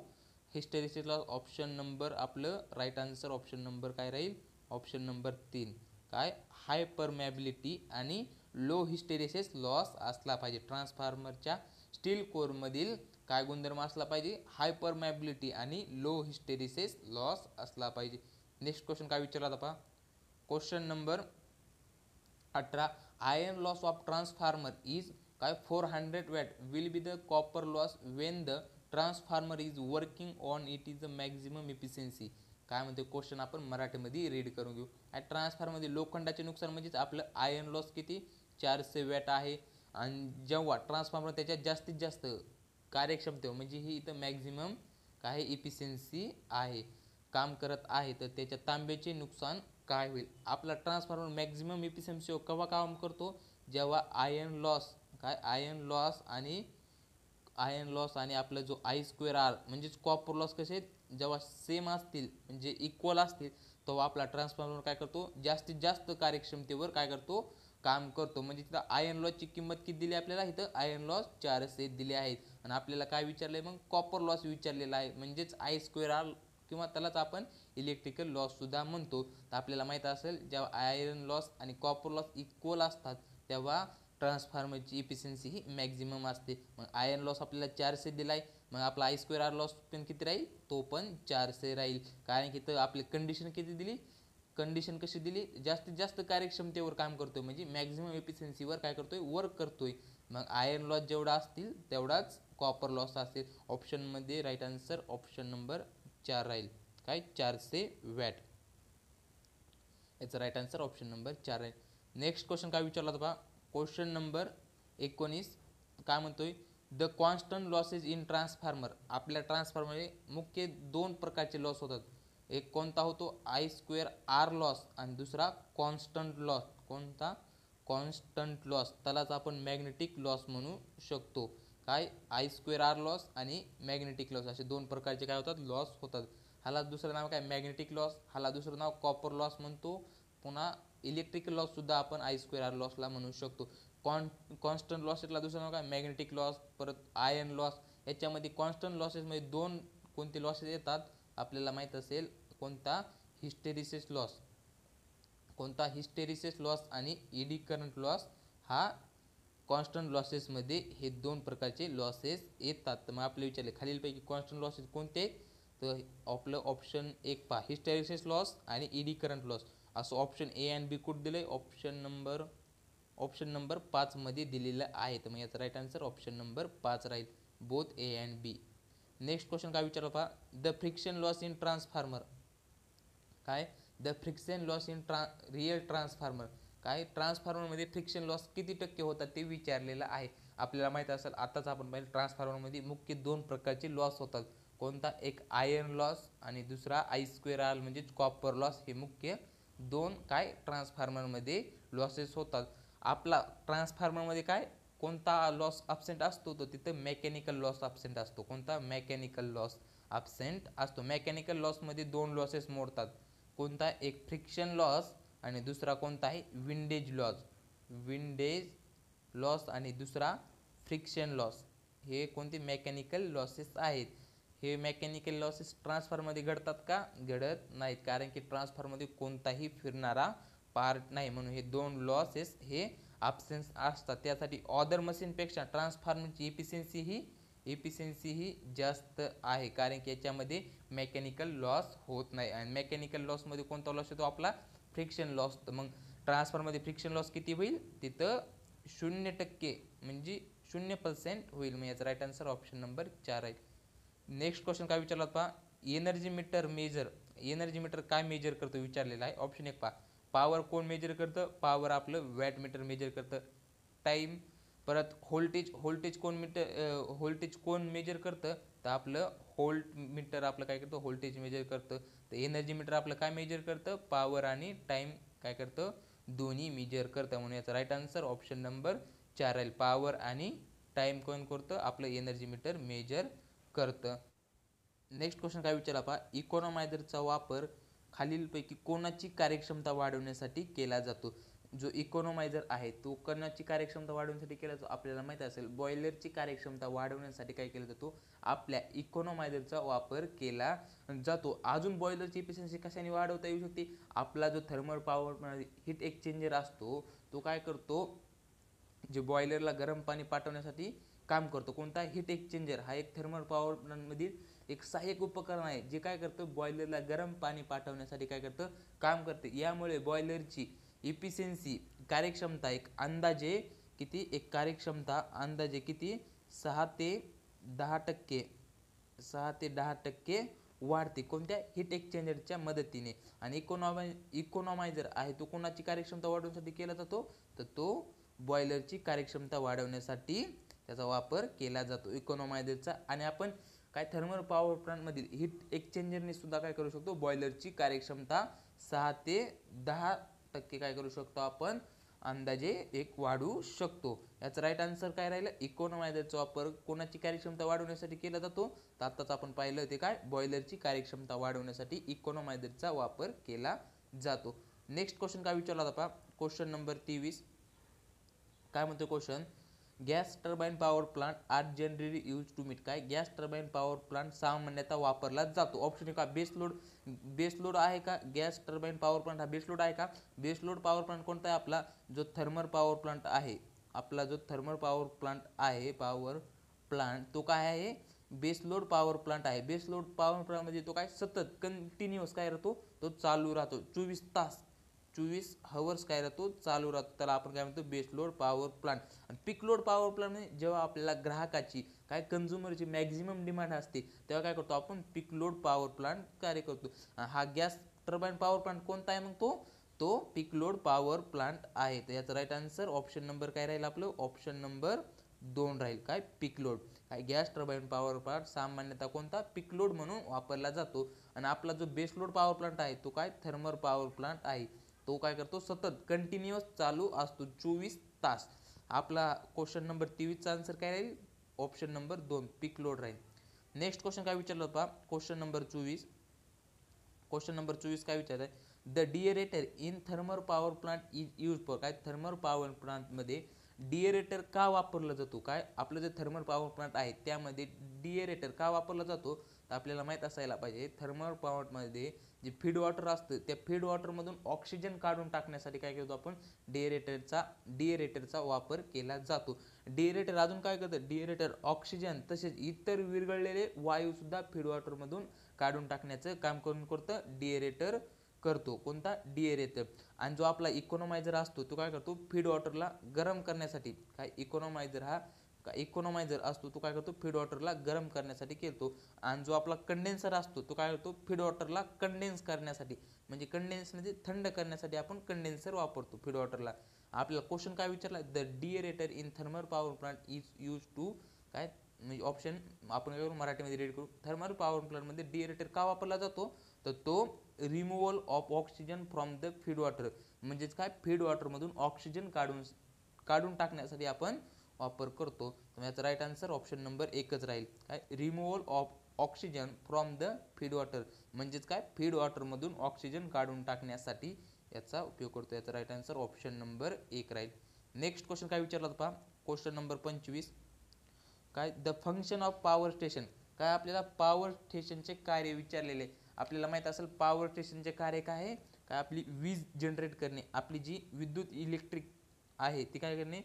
hysteresis loss. Option number आपलं राईट आन्सर ऑप्शन नंबर काय राहील, ऑप्शन नंबर 3. काय हाय परमॅबिलिटी आणि लो हिस्टेरिसिस लॉस असला पाहिजे. ट्रान्सफॉर्मरच्या स्टील कोरमधील काय गुणधर्म असला पाहिजे, हाय परमॅबिलिटी आणि लो हिस्टेरिसिस लॉस असला पाहिजे. नेक्स्ट क्वेश्चन काय विचारला आता, question number 18. Iron loss of transformer is काय 400 watt will be the copper loss when the transformer is working on it is the maximum efficiency. काय म्हणते question आपण मराठीमध्ये रीड करून घेऊ. ट्रान्सफॉर्मरमध्ये लोखंडाचे नुकसान म्हणजेच आपलं आयर्न लॉस किती 400 वॅट आहे. आणि जेव्हा ट्रान्सफॉर्मर त्याच्यात जास्तीत जास्त कार्यक्षमतेवर म्हणजे ही इथं मॅक्झिमम काय इफिशियन्सी आहे काम करत आहे, तर त्याच्या तांब्याचे नुकसान काय होईल. आपला ट्रान्सफॉर्मर मॅक्झिमम इफिशियन्सी केव्हा काम करतो, जेव्हा आयर्न लॉस काय आयर्न लॉस आणि आपला जो I²R म्हणजेच कॉपर लॉस कसे जेव्हा सेम असतील म्हणजे इक्वल असतील तेव्हा आपला ट्रान्सफॉर्मर काय करतो, जास्तीत जास्त कार्यक्षमतेवर काय करतो, काम करतो. म्हणजे तिथं आयर्न लॉसची किंमत किती दिली आपल्याला, इथं आयर्न लॉस 400 दिले आहेत. आणि आपल्याला काय विचारलंय मग, कॉपर लॉस विचारलेला आहे म्हणजेच I²R किंवा त्यालाच आपण इलेक्ट्रिकल लॉस सुद्धा म्हणतो. तर आपल्याला माहित असेल जेव्हा आयर्न लॉस आणि कॉपर लॉस इक्वल असतात तेव्हा ट्रान्सफॉर्मरची इफिशियन्सी ही मॅक्झिमम असते. मग आयर्न लॉस आपल्याला 400 दिलाय, मग आपला I²R लॉस पण किती राहील, तो पण 400 राहील. कारण की तर आपली कंडिशन किती दिली, कंडिशन कशी दिली, जास्तीत जास्त कार्यक्षमतेवर काम करतोय म्हणजे मॅक्झिमम एफिशियन्सीवर काय करतोय, वर्क करतोय. मग आयर्न लॉस जेवढा असतील तेवढाच कॉपर लॉस असेल. ऑप्शनमध्ये राईट आन्सर ऑप्शन नंबर 4 राहील. काय 400 वॅट, याचं राईट आन्सर ऑप्शन नंबर 4 राहील. नेक्स्ट क्वेश्चन काय विचारला होता, क्वेश्चन नंबर 19. काय म्हणतोय, the constant losses in transformer. आपल्या ट्रान्सफॉर्मरमध्ये मुख्य 2 प्रकारचे लॉस होतात. एक कोणता होतो, I²R लॉस आणि दुसरा कॉन्स्टंट लॉस. कोणता, कॉन्स्टंट लॉस, त्यालाच आपण मॅग्नेटिक लॉस म्हणू शकतो. काय I²R लॉस आणि मॅग्नेटिक लॉस असे 2 प्रकारचे काय होतात, लॉस होतात. ह्याला दुसरं नाव काय मॅग्नेटिक लॉस, ह्याला दुसरं नाव कॉपर लॉस म्हणतो. पुन्हा इलेक्ट्रिकल लॉस सुद्धा आपण I²R लॉसला म्हणू शकतो. कॉन्स्टंट लॉसेसला दुसरं नाव काय मॅग्नेटिक लॉस, परत आयर्न लॉस. याच्यामध्ये कॉन्स्टंट लॉसेसमध्ये 2 कोणते लॉसेस येतात आपल्याला माहीत असेल, कोणता हिस्टेरिसिस लॉस, कोणता हिस्टेरिसिस लॉस आणि एडी करंट लॉस. हा कॉन्स्टंट लॉसेसमध्ये हे दोन प्रकारचे लॉसेस येतात. तर मग आपले विचारले खालीलपैकी कॉन्स्टंट लॉसेस कोणते, तर आपलं ऑप्शन एक पहा हिस्टेरिसिस लॉस आणि ईडी करंट लॉस, असं ऑप्शन ए अँड बी कुठं दिलं आहे, ऑप्शन नंबर 5 मध्ये दिलेलं आहे. तर मग याचा राईट आन्सर ऑप्शन नंबर 5 राहील, both A and B. Next question काय विचारलं पहा, the friction loss in transformer, काय the friction loss in real transformer, काय ट्रान्सफॉर्मरमध्ये फ्रिक्शन लॉस किती टक्के होतात ते विचारलेलं आहे. आपल्याला माहीत असेल आताच आपण पाहिलं ट्रान्सफॉर्मरमध्ये मुख्य दोन प्रकारचे लॉस होतात. कोणता, एक आयर्न लॉस आणि दुसरा I²R म्हणजे कॉपर लॉस. हे मुख्य दोन काय ट्रान्सफॉर्मरमध्ये लॉसेस होतात. आपला ट्रान्सफॉर्मरमध्ये काय कोणता लॉस ॲब्सेंट असतो, तो तिथं मेकॅनिकल लॉस ॲब्सेंट असतो. कोणता, मेकॅनिकल लॉस ॲब्सेंट असतो. मेकॅनिकल लॉसमध्ये दोन लॉसेस मोडतात. कोणता, एक फ्रिक्शन लॉस आणि दुसरा कोणता आहे विंडेज लॉस आणि दुसरा फ्रिक्शन लॉस. हे कोणते मेकॅनिकल लॉसेस आहेत. हे मेकॅनिकल लॉसेस ट्रान्सफॉर्मरमध्ये घडतात का, घडत नाहीत, कारण की ट्रान्सफॉर्मरमध्ये कोणताही फिरणारा पार्ट नाही, म्हणून हे दोन लॉसेस हे ॲब्सेंट असतात. त्यासाठी अदर मशीनपेक्षा ट्रान्सफॉर्मरची एफिशियन्सी ही जास्त आहे, कारण की याच्यामध्ये मेकॅनिकल लॉस होत नाही. आणि मेकॅनिकल लॉसमध्ये कोणता लॉस येतो आपला, फ्रिक्शन लॉस. तर मग ट्रान्सफॉर्मरमध्ये फ्रिक्शन लॉस किती होईल, तिथं 0% म्हणजे 0% होईल. मग याचा राईट आन्सर ऑप्शन नंबर 4 आहे. नेक्स्ट क्वेश्चन काय विचारला पहा, एनर्जी मीटर काय मेजर करतो विचारलेला आहे. ऑप्शन एक पहा, पॉवर कोण मेजर करतं, पॉवर आपलं वॅट मीटर मेजर करतं. टाईम, परत व्होल्टेज कोण मेजर करतं, तर आपलं व्होल्ट मीटर आपलं काय करतं, व्होल्टेज मेजर करतं. तर एनर्जी मीटर आपलं काय मेजर करतं, पॉवर आणि टाईम काय करतं, दोन्ही मेजर करतं. म्हणून याचा राईट आन्सर ऑप्शन नंबर 4 राहील, पॉवर आणि टाईम कोण करतं, आपलं एनर्जी मीटर मेजर करतं. नेक्स्ट क्वेश्चन काय विचारला पहा, इकॉनोमायझरचा वापर खालीलपैकी कोणाची कार्यक्षमता वाढवण्यासाठी केला जातो. जो इकॉनोमायझर आहे तो कोणाची कार्यक्षमता वाढवण्यासाठी केला जातो, आपल्याला माहिती असेल बॉयलरची कार्यक्षमता वाढवण्यासाठी काय केला जातो, आपल्या इकॉनोमायझरचा वापर केला जातो. अजून बॉयलरची एफिशियन्सी कशाने वाढवता येऊ शकते, आपला जो थर्मल पॉवर हीट एक्सचेंजर असतो तो काय करतो, जे बॉयलरला गरम पाणी पाठवण्यासाठी काम करतो. कोणता, हीट एक्सचेंजर हा एक थर्मल पॉवर प्लांटमधील एक सहाय्यक उपकरण आहे, जे काय करतं बॉयलरला गरम पाणी पाठवण्यासाठी काय करतं, काम करते. यामुळे बॉयलरची इफिशियन्सी कार्यक्षमता एक अंदाजे किती, एक कार्यक्षमता अंदाजे किती 6 ते 10% वाढते. कोणत्या, हीट एक्सचेंजरच्या मदतीने. आणि इकॉनोमायझर आहे तो कोणाची कार्यक्षमता वाढवण्यासाठी केला जातो, तर तो बॉयलरची कार्यक्षमता वाढवण्यासाठी त्याचा वापर केला जातो इकॉनोमायझरचा. आणि आपण काय थर्मल पॉवर प्लांटमधील हीट एक्सचेंजरने सुद्धा काय करू शकतो, बॉयलरची कार्यक्षमता 6 ते 10% काय करू शकतो, आपण अंदाजे एक वाढवू शकतो. याचा राईट आन्सर काय राहिलं, इकॉनोमायझरचा वापर कोणाची कार्यक्षमता वाढवण्यासाठी केला जातो, तर आताच आपण पाहिलं ते काय, बॉयलरची कार्यक्षमता वाढवण्यासाठी इकॉनोमायझरचा वापर केला जातो. नेक्स्ट क्वेश्चन काय विचारला होता, क्वेश्चन नंबर 23 काय म्हणतो question, gas turbine power plant are generally use to meet, काय गॅस टर्बाइन पॉवर प्लांट सामान्यतः वापरला जातो. ऑप्शन एक का बेसलोड आहे का, गॅस टर्बाइन पॉवर प्लांट हा बेसलोड आहे का. बेसलोड पॉवर प्लांट कोणता आहे, आपला जो थर्मल पॉवर प्लांट आहे, आपला जो थर्मल पॉवर प्लांट तो काय आहे, बेसलोड पॉवर प्लांट आहे. बेसलोड पॉवर प्लांट म्हणजे तो काय सतत कंटिन्युअस काय राहतो, तो चालू राहतो 24 हवर्स काय राहतो, चालू राहतो. त्याला आपण काय म्हणतो, बेसलोड पॉवर प्लांट. आणि पीक लोड पॉवर प्लांट म्हणजे जेव्हा आपल्याला ग्राहकाची काय कन्झ्युमरची मॅक्झिमम डिमांड असते तेव्हा काय करतो आपण, पीक लोड पॉवर प्लांट कार्य करतो. हा गॅस टर्बाइन पॉवर प्लांट कोणता आहे, मग तो पीक लोड पॉवर प्लांट आहे. तर याचा राईट आन्सर ऑप्शन नंबर काय राहील, आपलं ऑप्शन नंबर 2 राहील, काय पीक लोड. काय गॅस टर्बाइन पॉवर प्लांट सामान्यतः कोणता, पीक लोड म्हणून वापरला जातो. आणि आपला जो बेसलोड पॉवर प्लांट आहे तो काय थर्मल पॉवर प्लांट आहे, तो काय करतो, सतत कंटिन्युअस चालू असतो 24 तास. आपला क्वेश्चन नंबर 23 चा आन्सर काय राहील, ऑप्शन नंबर 2 पीक लोड राहील. नेक्स्ट क्वेश्चन काय विचारलं होता, क्वेश्चन नंबर 24 काय विचारत आहे, the deaerator in thermal power plant is use for, काय थर्मल पॉवर प्लांटमध्ये डिएरेटर का वापरला जातो, काय आपलं जे थर्मल पॉवर प्लांट आहे त्यामध्ये डिएरेटर का वापरला जातो, तर आपल्याला माहीत असायला पाहिजे थर्मल पॉवरमध्ये जे फीड वॉटर असतं त्या फीड वॉटरमधून ऑक्सिजन काढून टाकण्यासाठी काय करतो आपण डिएरेटरचा वापर केला जातो. डिएरेटर अजून काय करतं, डिएरेटर ऑक्सिजन तसेच इतर विरघळलेले वायूसुद्धा फीड वॉटरमधून काढून टाकण्याचं काम करून करतं डिएरेटर करतो. कोणता, डिएरेटर. आणि जो आपला इकॉनोमायझर असतो तो काय करतो, फीड वॉटरला गरम करण्यासाठी, काय इकॉनोमायझर असतो तो काय करतो, फीड वॉटरला गरम करण्यासाठी केलतो. आणि जो आपला कंडेन्सर असतो तो काय करतो, फीड वॉटरला कंडेन्स करण्यासाठी, म्हणजे कंडेन्स म्हणजे थंड करण्यासाठी आपण कंडेन्सर वापरतो फीड वॉटरला. आपल्याला क्वेश्चन काय विचारला, the deaerator in thermal power plant is use to, काय म्हणजे ऑप्शन आपण काय करू मराठीमध्ये रीड करू. थर्मल पॉवर प्लांटमध्ये डिएरेटर का वापरला जातो, तर तो removal of oxygen from the feed water, म्हणजेच काय फीड वॉटरमधून ऑक्सिजन काढून टाकण्यासाठी आपण वापर करतो. तर याचा राईट आन्सर ऑप्शन नंबर एकच राहील. काय, removal of oxygen from the feed water, म्हणजेच काय फीड वॉटरमधून ऑक्सिजन काढून टाकण्यासाठी याचा उपयोग करतो. याचा राईट आन्सर ऑप्शन नंबर एक राहील. नेक्स्ट क्वेश्चन काय विचारला होता, क्वेश्चन नंबर 25. काय, the function of power station. काय, आपल्याला पॉवर स्टेशनचे कार्य विचारलेले. आपल्याला माहित असेल पॉवर स्टेशनचे कार्य काय आहे, काय आपली वीज जनरेट करणे, आपली जी विद्युत इलेक्ट्रिक आहे ती काय करणे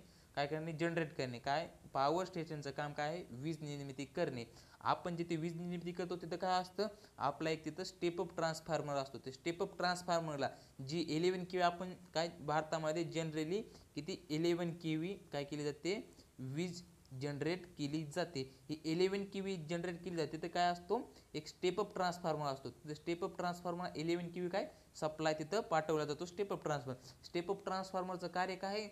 जनरेट करणे. काय, पॉवर स्टेशनचं काम काय आहे, वीज निर्मिती करणे. आपण जिथे वीज निर्मिती करतो तिथं काय असतं, आपला एक तिथं स्टेप अप ट्रान्सफॉर्मर असतो. ते स्टेप अप ट्रान्सफॉर्मरला जी 11 kV आपण काय भारतामध्ये जनरली किती 11 kV काय केली जाते, वीज जनरेट केली जाते. ही 11 kV जनरेट केली जाते तर काय असतो, एक स्टेप अप ट्रान्सफॉर्मर असतो. तिथे स्टेप अप ट्रान्सफॉर्मर 11 kV काय सप्लाय तिथं पाठवला जातो. स्टेप अप ट्रान्सफॉर्मरचं कार्य काय,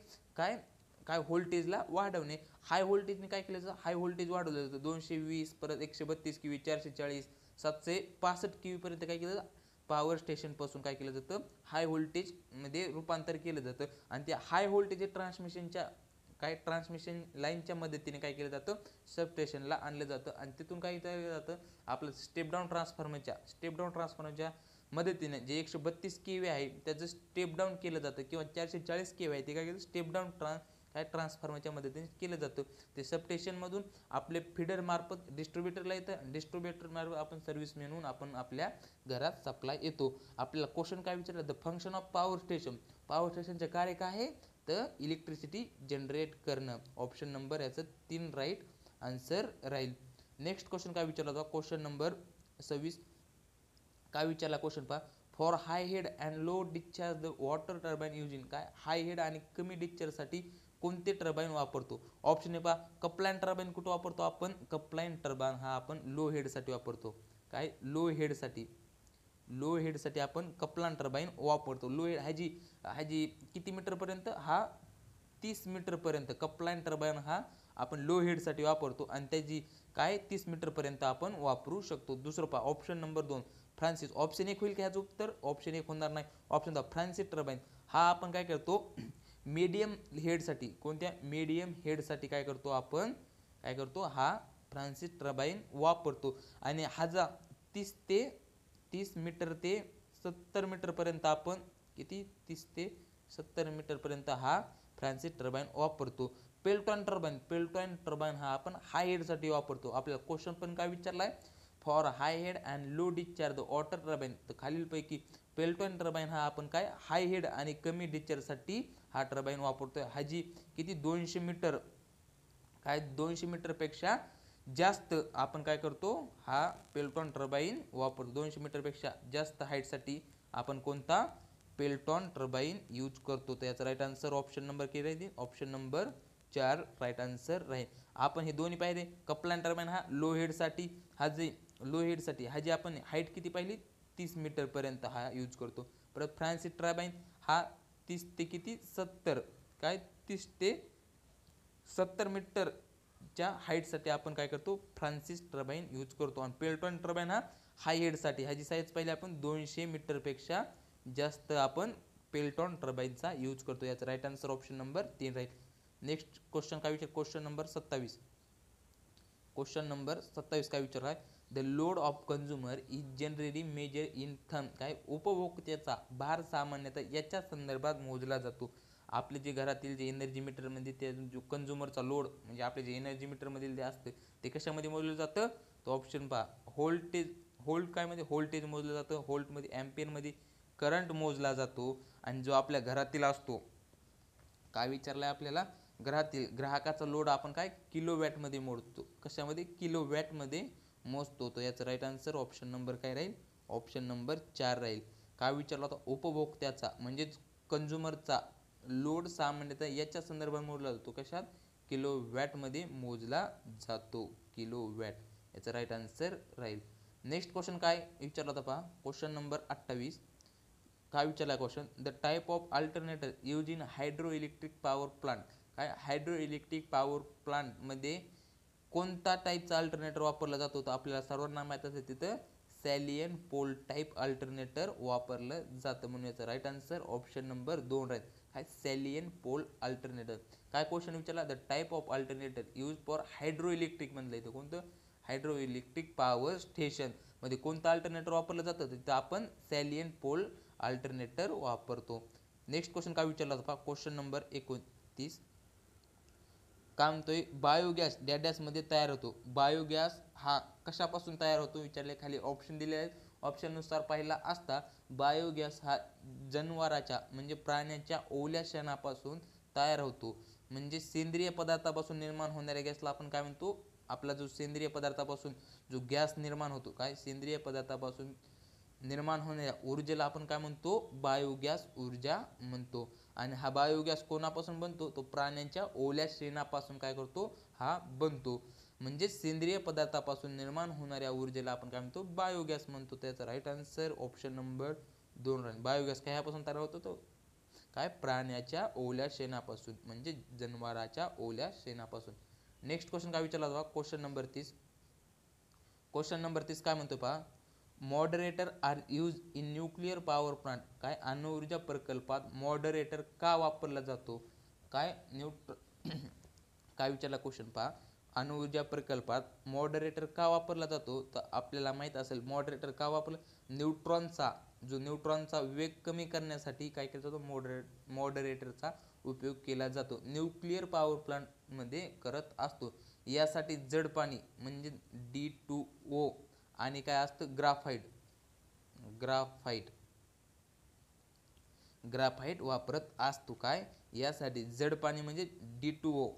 काय व्होल्टेजला वाढवणे. हाय व्होल्टेजने काय केलं जातं, हाय व्होल्टेज वाढवलं जातं. 220, परत 132 kV, 440, 765 kV पर्यंत काय केलं जातं, पॉवर स्टेशन पासून काय केलं जातं, हाय व्होल्टेज मध्ये रूपांतर केलं जातं. आणि त्या हाय व्होल्टेज ट्रान्समिशन लाईनच्या मदतीने काय केलं जातं, सबस्टेशनला आणलं जातं. आणि तिथून काय केलं जातं, आपलं स्टेप डाऊन ट्रान्सफॉर्मरच्या मदतीने जे 132 kV आहे त्याचं स्टेप डाऊन केलं जातं, किंवा 440 kV आहे ते काय केलं स्टेप डाऊन ट्रान्सफॉर्मरच्या मदतीने केलं जातं. ते सबस्टेशनमधून आपले फीडर मार्फत डिस्ट्रीब्युटरला येतं. डिस्ट्रीब्युटर मार्फत आपण सर्व्हिस म्हणून आपण आपल्या घरात सप्लाय येतो. आपल्याला क्वेश्चन काय विचारलं, द फंक्शन ऑफ पॉवर स्टेशनचे कार्य काय आहे, तर इलेक्ट्रिसिटी जनरेट करणं. ऑप्शन नंबर याचं 3 राईट आन्सर राहील. नेक्स्ट क्वेश्चन काय विचारला होता, क्वेश्चन नंबर 26. काय विचारला क्वेश्चन पहा, for high head and low discharge the water turbine using. काय, हाय हेड आणि कमी डिस्चार्जसाठी कोणते टर्बाईन वापरतो. ऑप्शन ए पहा, कपलाइन टर्बाईन कुठं वापरतो आपण, कपलाइन टर्बाईन हा आपण लो हेडसाठी वापरतो. काय, लो हेडसाठी आपण कपलाइन टर्बाईन वापरतो. लो हेड ह्याची किती मीटरपर्यंत, हा 30 मीटरपर्यंत कपलाइन टर्बाईन हा आपण लो हेडसाठी वापरतो. आणि त्याची काय 30 मीटरपर्यंत आपण वापरू शकतो. दुसरं पहा, ऑप्शन नंबर 2 फ्रान्सिस. ऑप्शन 1 होईल का ह्याचं उत्तर, ऑप्शन 1 होणार नाही. ऑप्शन 2 फ्रान्सिस टर्बाईन हा आपण काय करतो, मीडियम हेडसाठी, कोणत्या मीडियम हेडसाठी काय करतो आपण, हा फ्रान्सिस टर्बाईन वापरतो. आणि हा 30 मीटर ते 70 मीटरपर्यंत आपण किती 30 ते 70 मीटरपर्यंत हा फ्रान्सिस टर्बाईन वापरतो. पेल्टॉन टर्बाईन हा आपण हाय हेडसाठी वापरतो. आपल्याला क्वेश्चन पण काय विचारलाय, for high head and low discharge water turbine, तर खालीलपैकी पेल्टॉन टर्बाईन हा आपण काय हाय हेड आणि कमी डिस्चार्जसाठी हा टर्बाईन वापरतोय. हाजी किती 200 मीटर, काय 200 मीटरपेक्षा जास्त आपण काय करतो, हा पेल्टॉन टर्बाईन वापरतो. 200 मीटरपेक्षा जास्त हाईटसाठी आपण कोणता पेल्टॉन टर्बाईन यूज करतो. तर याचा राईट आन्सर ऑप्शन नंबर किती राहील, ऑप्शन नंबर 4 राईट आन्सर राहील. आपण हे दोन्ही पाहिले, कपलाइन टर्बाईन हा लो हेडसाठी, हा जी आपण हाईट किती पाहिली 30 मीटरपर्यंत हा यूज करतो. परत फ्रान्सिस टर्बाईन हा 30 ते किती 70, काय 30 ते 70 मीटरच्या हाईटसाठी आपण काय करतो, फ्रान्सिस टर्बाईन यूज करतो. आणि पेल्टॉन टर्बाईन हा हाय हेडसाठी, ह्याची साईज पाहिली आपण 200 मीटरपेक्षा जास्त आपण पेल्टॉन टर्बाईनचा यूज करतो. याचा राईट आन्सर ऑप्शन नंबर 3 राहील. नेक्स्ट क्वेश्चन काय विचार, क्वेश्चन नंबर 27. काय विचारला आहे, the load of consumer is generally measure in thumb. काय, उपभोक्त्याचा भार सामान्यतः याच्या संदर्भात मोजला जातो. आपले जे घरातील जे एनर्जी मीटरमध्ये ते जो कंझ्युमरचा लोड म्हणजे आपले जे एनर्जी मीटरमधील जे असतं ते कशामध्ये मोजलं जातं, तो ऑप्शन पहा व्होल्टेज. व्होल्ट काय मध्ये व्होल्टेज मोजलं जातं, व्होल्टमध्ये ॲम्पियरमध्ये करंट मोजला जातो. आणि जो आपल्या घरातील असतो काय विचारलाय आपल्याला, ग्राहकाचा लोड आपण काय किलोवॅटमध्ये मोजतो. कशामध्ये, किलोवॅटमध्ये मोजतो. तो याचा राईट आन्सर ऑप्शन नंबर काय राहील, ऑप्शन नंबर 4 राहील. काय विचारला होता, उपभोक्त्याचा म्हणजेच कंझ्युमरचा लोड सामान्यतः याच्या संदर्भात मोजला जातो. कशात, किलोवॅटमध्ये मोजला जातो, किलोवॅट. याचा राईट आन्सर राहील. नेक्स्ट क्वेश्चन काय विचारला होता पहा, क्वेश्चन नंबर 28. काय विचारला question, the type of alternator use in hydro electric power plant. काय हायड्रो इलेक्ट्रिक पॉवर प्लांट मध्ये कोणता टाईपचा अल्टरनेटर वापरला जातो, तर आपल्याला सर्वांना माहित असेल तिथं सॅलियन पोल टाईप अल्टरनेटर वापरलं जातं. म्हणून याचा राईट आन्सर ऑप्शन नंबर 2 राहील. काय, सॅलियन पोल अल्टरनेटर. काय क्वेश्चन विचारला, the type of alternator use for hydro electric म्हणलं इथं कोणतं, हायड्रो इलेक्ट्रिक पॉवर स्टेशन मध्ये कोणतं अल्टरनेटर वापरलं जातं, तिथं आपण सॅलियन पोल अल्टरनेटर वापरतो. नेक्स्ट क्वेश्चन काय विचारला होता, क्वेश्चन नंबर 29. काय म्हणतोय, बायोगॅस डॅडॅस मध्ये तयार होतो. बायोगॅस हा कशापासून तयार होतो विचारले, खाली ऑप्शन दिले आहेत. ऑप्शन नुसार पाहिला असता बायोगॅस हा जनावराच्या म्हणजे प्राण्याच्या ओल्या शेणापासून तयार होतो. म्हणजे सेंद्रिय पदार्थापासून निर्माण होणाऱ्या गॅसला आपण काय म्हणतो, आपला जो सेंद्रिय पदार्थापासून जो गॅस निर्माण होतो, काय सेंद्रिय पदार्थापासून निर्माण होणाऱ्या ऊर्जेला आपण काय म्हणतो, बायोगॅस ऊर्जा म्हणतो. आणि हा बायोगॅस कोणापासून बनतो, तो प्राण्यांच्या ओल्या शेणापासून काय करतो, हा बनतो. म्हणजे सेंद्रिय पदार्थापासून निर्माण होणाऱ्या ऊर्जेला आपण काय म्हणतो, बायोगॅस म्हणतो. त्याचा राईट आन्सर ऑप्शन नंबर 2 राहील. बायोगॅस कशापासून तयार होतो, तो काय प्राण्याच्या ओल्या शेणापासून म्हणजे जनावराच्या ओल्या शेणापासून. नेक्स्ट क्वेश्चन काय विचारला होता, क्वेश्चन नंबर 30. क्वेश्चन नंबर 30 काय म्हणतो पहा, moderator are use in nuclear power plant. काय अणुऊर्जा प्रकल्पात मॉडरेटर का वापरला जातो. काय काय विचारला क्वेश्चन पहा, अणुऊर्जा प्रकल्पात मॉडरेटर का वापरला जातो, तर आपल्याला माहित असेल मॉडरेटर का वापरला, न्यूट्रॉनचा वेग कमी करण्यासाठी काय केला जातो, मॉडरेटरचा उपयोग केला जातो. न्यूक्लिअर पॉवर प्लांट मध्ये करत असतो. यासाठी जड पाणी म्हणजे D2O आणि काय असतं, ग्राफाइट वापरत असतो. काय, यासाठी जड पाणी म्हणजे D2O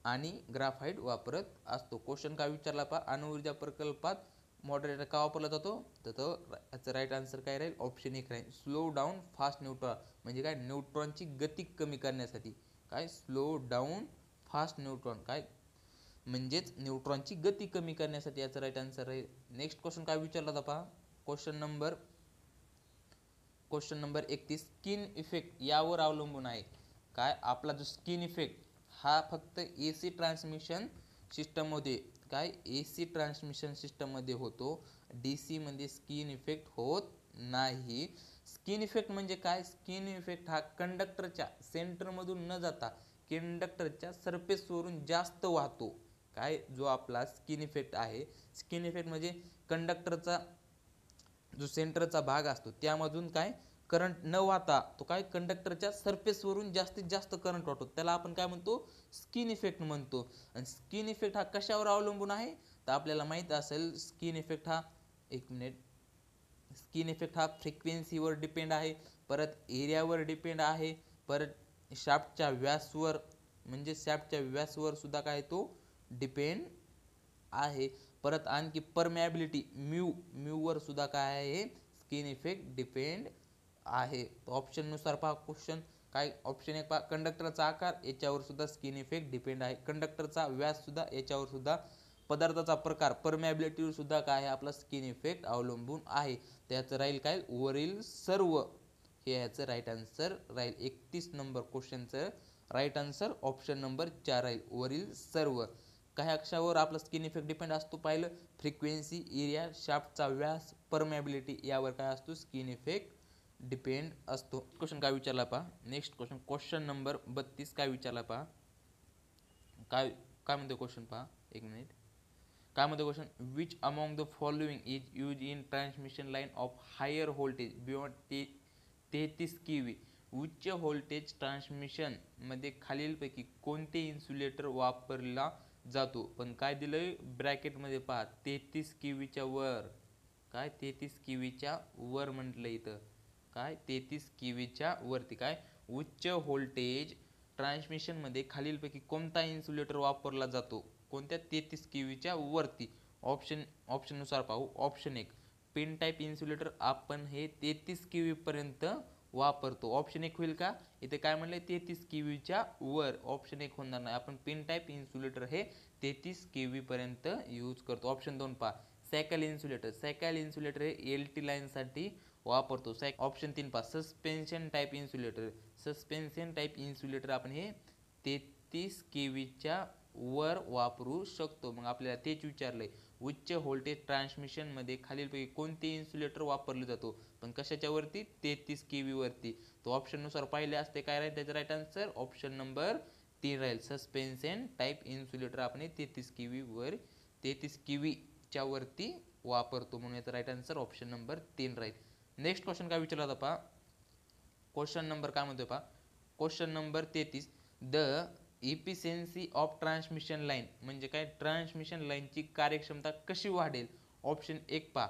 आणि ग्राफाइट वापरत असतो. क्वेश्चन काय विचारला पहा, अणुऊर्जा प्रकल्पात मॉडरेटर का वापरला जातो, तर तो याचा राईट आन्सर काय राहील, ऑप्शन 1 राहील. स्लो डाऊन फास्ट न्यूट्रॉन म्हणजे काय, न्यूट्रॉनची गती कमी करण्यासाठी. काय, स्लो डाऊन फास्ट न्यूट्रॉन काय म्हणजेच न्यूट्रॉनची गती कमी करण्यासाठी याचा राईट आन्सर राहील. नेक्स्ट क्वेश्चन काय विचारला होता पहा, क्वेश्चन नंबर 31. स्किन इफेक्ट यावर अवलंबून आहे. काय, आपला जो स्किन इफेक्ट हा फक्त AC ट्रान्समिशन सिस्टम मध्ये, काय AC ट्रान्समिशन सिस्टम मध्ये होतो. DC मध्ये स्किन इफेक्ट होत नाही. स्किन इफेक्ट म्हणजे काय, स्किन इफेक्ट हा कंडक्टरच्या सेंटर मधून न जाता कंडक्टरच्या सरफेस वरून जास्त वाहतो. काय, जो आपला स्किन इफेक्ट आहे, स्किन इफेक्ट म्हणजे कंडक्टरचा जो सेंटरचा भाग असतो त्यामधून काय करंट न वाहता तो काय कंडक्टरच्या सरफेस वरून जास्तीत जास्त करंट वाहतो, त्याला आपण काय म्हणतो, स्किन इफेक्ट म्हणतो. आणि स्किन इफेक्ट हा कशावर अवलंबून आहे, तर आपल्याला माहित असेल स्किन इफेक्ट हा, एक मिनिट, स्किन इफेक्ट हा फ्रिक्वेन्सीवर डिपेंड आहे, परत एरियावर डिपेंड आहे, परत शाफ्टच्या व्यासवर म्हणजे शाफ्टच्या व्यासवर सुद्धा काय तो डिपेंड आहे. परत आणखी परमेबिलिटी म्यू वर सुद्धा काय आहे, स्किन इफेक्ट डिपेंड आहे. ऑप्शन नुसार पहा क्वेश्चन, काय ऑप्शन 1 पहा, कंडक्टरचा आकार याच्यावर सुद्धा स्किन इफेक्ट डिपेंड आहे. कंडक्टरचा व्यास सुद्धा याच्यावर सुद्धा, पदार्थाचा प्रकार परमेबिलिटीवर सुद्धा काय आहे, आपला स्किन इफेक्ट अवलंबून आहे. त्याचं राहील काय, वरील सर्व, हे याचं राईट आन्सर राहील. 31 नंबर क्वेश्चनचं राईट आन्सर ऑप्शन नंबर 4 राहील, वरील सर्व. काही अक्षावर आपला स्किन इफेक्ट डिपेंड असतो पाहिलं, फ्रिक्वेन्सी, एरिया, शाफ्टचा व्यास, परमेबिलिटी यावर काय असतो, स्किन इफेक्ट डिपेंड असतो. क्वेश्चन काय विचारला पहा, नेक्स्ट क्वेश्चन, क्वेश्चन नंबर 32 काय विचारला पहा, काय काय म्हणतो क्वेश्चन पहा, एक मिनिट. काय म्हणतो question, which among the following is use in transmission line of higher voltage beyond 33 kV. उच्च व्होल्टेज ट्रान्समिशन मध्ये खालीलपैकी कोणते इन्सुलेटर वापरला जातो. पण काय दिलंय ब्रॅकेटमध्ये पहा 33 केवीच्या वर, काय 33 केवीच्या वर म्हटलं इथं, काय 33 केवीच्या वरती. काय उच्च व्होल्टेज ट्रान्समिशनमध्ये खालीलपैकी कोणता इन्सुलेटर वापरला जातो, कोणत्या 33 केवीच्या वरती. ऑप्शननुसार पाहू. ऑप्शन 1 पिन टाईप इन्सुलेटर आपण हे 33 केवी पर्यंत वापरतो. ऑप्शन 1 होईल का, इथे काय म्हणले 33 केवीच्या वर, ऑप्शन 1 होणार नाही. आपण पिन टाईप इन्सुलेटर हे 33 केवी पर्यंत यूज करतो. ऑप्शन 2 पहा सायकल इन्सुलेटर, सायकल इन्सुलेटर हे LT लाईन साठी वापरतो. ऑप्शन 3 पहा suspension type insulator, suspension type insulator आपण हे 33 केवीच्या वर वापरू शकतो. मग आपल्याला तेच विचारलंय उच्च व्होल्टेज ट्रान्समिशन मध्ये खालीलपैकी कोणते इन्सुलेटर वापरले जातो, पण कशाच्या वरती 33 केवी वरती. तो ऑप्शन नुसार पाहिले असते काय राहील त्याचा राईट आन्सर, ऑप्शन नंबर 3 राहील. सस्पेन्शन टाईप इन्सुलेटर आपण 33 केवी वर 33 केवी च्या वरती वापरतो, म्हणून याचा राईट आन्सर ऑप्शन नंबर 3 राहील. नेक्स्ट क्वेश्चन काय विचारला होता पहा. क्वेश्चन नंबर काय म्हणतोय पहा, question number 33 the efficiency of transmission line, म्हणजे काय ट्रान्समिशन लाईनची कार्यक्षमता कशी वाढेल. ऑप्शन 1 पहा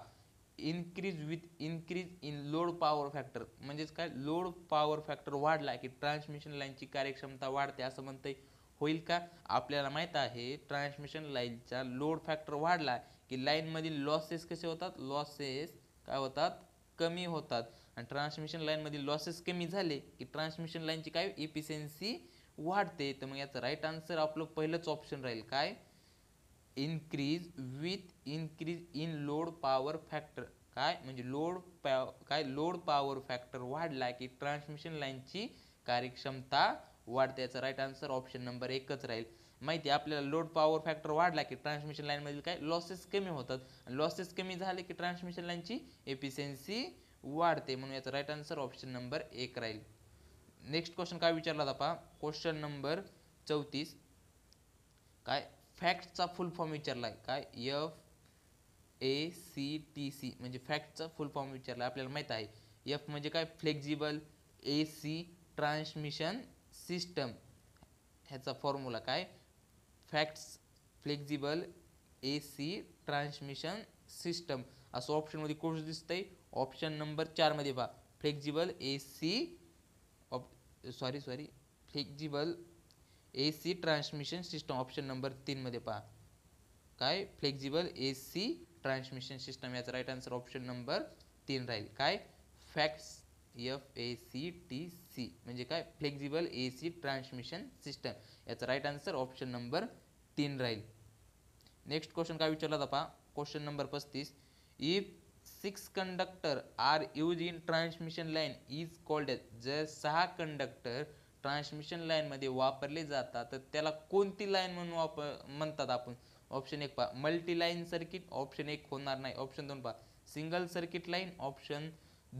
increase with increase in load power factor, म्हणजेच काय लोड पॉवर फॅक्टर वाढला की ट्रान्समिशन लाईनची कार्यक्षमता वाढते असं म्हणतंय. होईल का, आपल्याला माहित आहे ट्रान्समिशन लाईनचा लोड फॅक्टर वाढला की लाईन मधील लॉसेस कसे होतात, लॉसेस काय होतात, कमी होतात. आणि ट्रान्समिशन लाईन मधील लॉसेस कमी झाले की ट्रान्समिशन लाईनची काय इफिशियन्सी वाढते. तर मग याचं राईट आन्सर आपलं पहिलंच ऑप्शन राहील, काय increase with increase in load power factor. काय म्हणजे लोड पॉवर फॅक्टर वाढला की ट्रान्समिशन लाईनची कार्यक्षमता वाढते. याचा राईट आन्सर ऑप्शन नंबर 1च राहील. माहिती आपल्याला लोड पॉवर फॅक्टर वाढला की ट्रान्समिशन लाईन मधील काय लॉसेस कमी होतात, लॉसेस कमी झाले की ट्रान्समिशन लाईनची एफिशियन्सी वाढते, म्हणून याचा राईट आन्सर ऑप्शन नंबर 1 राहील. नेक्स्ट क्वेश्चन काय विचारला होता, क्वेश्चन नंबर 34 काय फॅक्टचा फुल फॉर्म विचारलाय. काय FACTC म्हणजे फॅक्टचा फुल फॉर्म विचारलाय. आपल्याला माहित आहे F म्हणजे काय फ्लेक्झिबल AC ट्रान्समिशन सिस्टम, ह्याचा फॉर्म्युला काय facts flexible AC transmission system, असं ऑप्शन मध्ये कोर्स दिसतंय. ऑप्शन नंबर 4 मध्ये पहा flexible flexible AC transmission system, option number 3 मध्ये पहा काय फ्लेक्झिबल AC ट्रान्समिशन सिस्टम, याचा राईट आन्सर ऑप्शन नंबर 3 राहील. काय फॅक्ट्स FACTC म्हणजे काय फ्लेक्झिबल AC ट्रान्समिशन सिस्टम, याचा राईट आन्सर ऑप्शन नंबर 3 राहील. नेक्स्ट क्वेश्चन काय विचारला होता पहा, question number 35 if 6 conductor are use in transmission line is called as, जर 6 कंडक्टर ट्रान्समिशन लाईन मध्ये वापरले जातात तर त्याला कोणती लाईन म्हणून म्हणतात आपण. ऑप्शन 1 पहा मल्टी लाईन सर्किट, ऑप्शन 1 होणार नाही. ऑप्शन 2 पहा सिंगल सर्किट लाईन, ऑप्शन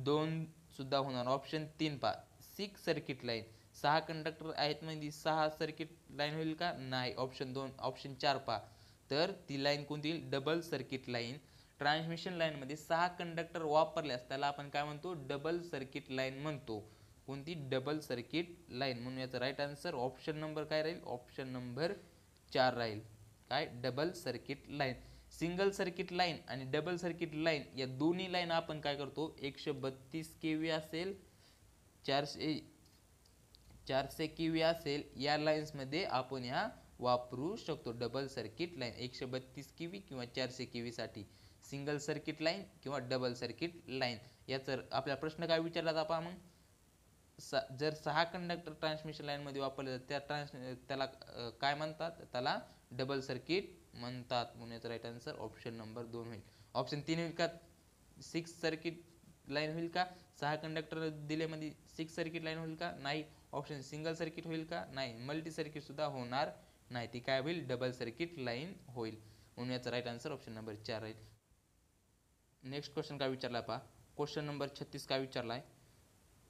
2 सुद्धा होणार. ऑप्शन 3 पहा 6 सर्किट लाईन, 6 कंडक्टर आहेत म्हणजे 6 सर्किट लाईन होईल का, नाही. ऑप्शन 2. ऑप्शन 4 पहा तर ती लाईन कोणती येईल, double circuit line. Transmission line मध्ये 6 कंडक्टर वापरल्यास त्याला आपण काय म्हणतो, डबल सर्किट लाईन म्हणतो. कोणती, डबल सर्किट लाईन, म्हणून याचा राईट आन्सर ऑप्शन नंबर काय राहील, ऑप्शन नंबर 4 राहील. काय double circuit line. Single circuit line आणि डबल सर्किट लाईन या दोन्ही लाईन आपण काय करतो 132 केवी असेल 400 केवी असेल या लाईन्स मध्ये आपण ह्या वापरू शकतो. डबल सर्किट लाईन 132 केवी किंवा 400 केवी साठी सिंगल सर्किट लाईन किंवा डबल सर्किट लाईन. याचा आपला प्रश्न काय विचारला होता मग, जर 6 कंडक्टर ट्रान्समिशन लाईन मध्ये वापरले त्याला काय म्हणतात, त्याला डबल सर्किट म्हणतात, म्हणून याचा राईट आन्सर ऑप्शन नंबर 2 होईल. ऑप्शन 3 होईल का 6 सर्किट लाईन होईल का, 6 कंडक्टर दिले मध्ये 6 सर्किट लाईन होईल का, नाही. ऑप्शन सिंगल सर्किट होईल का, नाही. मल्टी सर्किट सुद्धा होणार नाही, ती काय होईल डबल सर्किट लाईन होईल, म्हणून याचा राईट आन्सर ऑप्शन नंबर 4 राहील. नेक्स्ट क्वेश्चन काय विचारला पहा, क्वेश्चन नंबर 36 काय विचारलाय,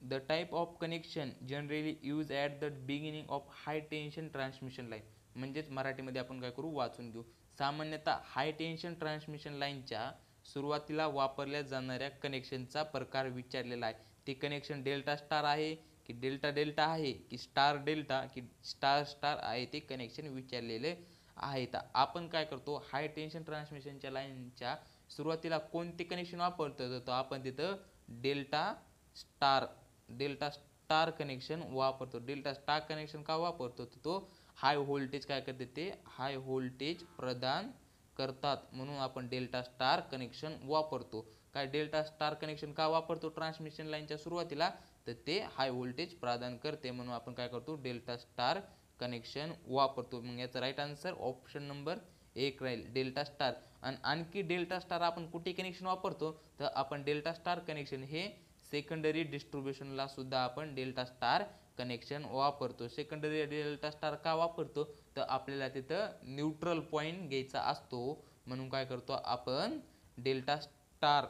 the type of connection generally use at the beginning of high tension transmission line, म्हणजेच मराठीमध्ये आपण काय करू वाचून घेऊ. सामान्यतः हाय टेन्शन ट्रान्समिशन लाईनच्या सुरुवातीला वापरल्या जाणाऱ्या कनेक्शनचा प्रकार विचारलेला आहे. ते कनेक्शन डेल्टा स्टार आहे की डेल्टा डेल्टा आहे की स्टार डेल्टा की स्टार स्टार आहे, ते कनेक्शन विचारलेले आहे. तर आपण काय करतो, हाय टेन्शन ट्रान्समिशनच्या लाईनच्या सुरुवातीला कोणते कनेक्शन वापरतो, तर आपण तिथं डेल्टा स्टार कनेक्शन वापरतो. डेल्टा स्टार कनेक्शन का वापरतो, तर तो हाय व्होल्टेज काय करते, ते हाय व्होल्टेज प्रदान करतात, म्हणून आपण डेल्टा स्टार कनेक्शन वापरतो. काय डेल्टा स्टार कनेक्शन का वापरतो ट्रान्समिशन लाईनच्या सुरुवातीला, तर ते हाय व्होल्टेज प्रदान करते, म्हणून आपण काय करतो डेल्टा स्टार कनेक्शन वापरतो. मग याचा राईट आन्सर ऑप्शन नंबर 1 राहील, डेल्टा स्टार. आणि आणखी डेल्टा स्टार आपण कुठे कनेक्शन वापरतो, तर आपण डेल्टा स्टार कनेक्शन हे सेकंडरी डिस्ट्रीब्युशनला सुद्धा आपण डेल्टा स्टार कनेक्शन वापरतो. सेकंडरी डेल्टा स्टार का वापरतो, तर आपल्याला तिथं न्यूट्रल पॉईंट घ्यायचा असतो, म्हणून काय करतो आपण डेल्टा स्टार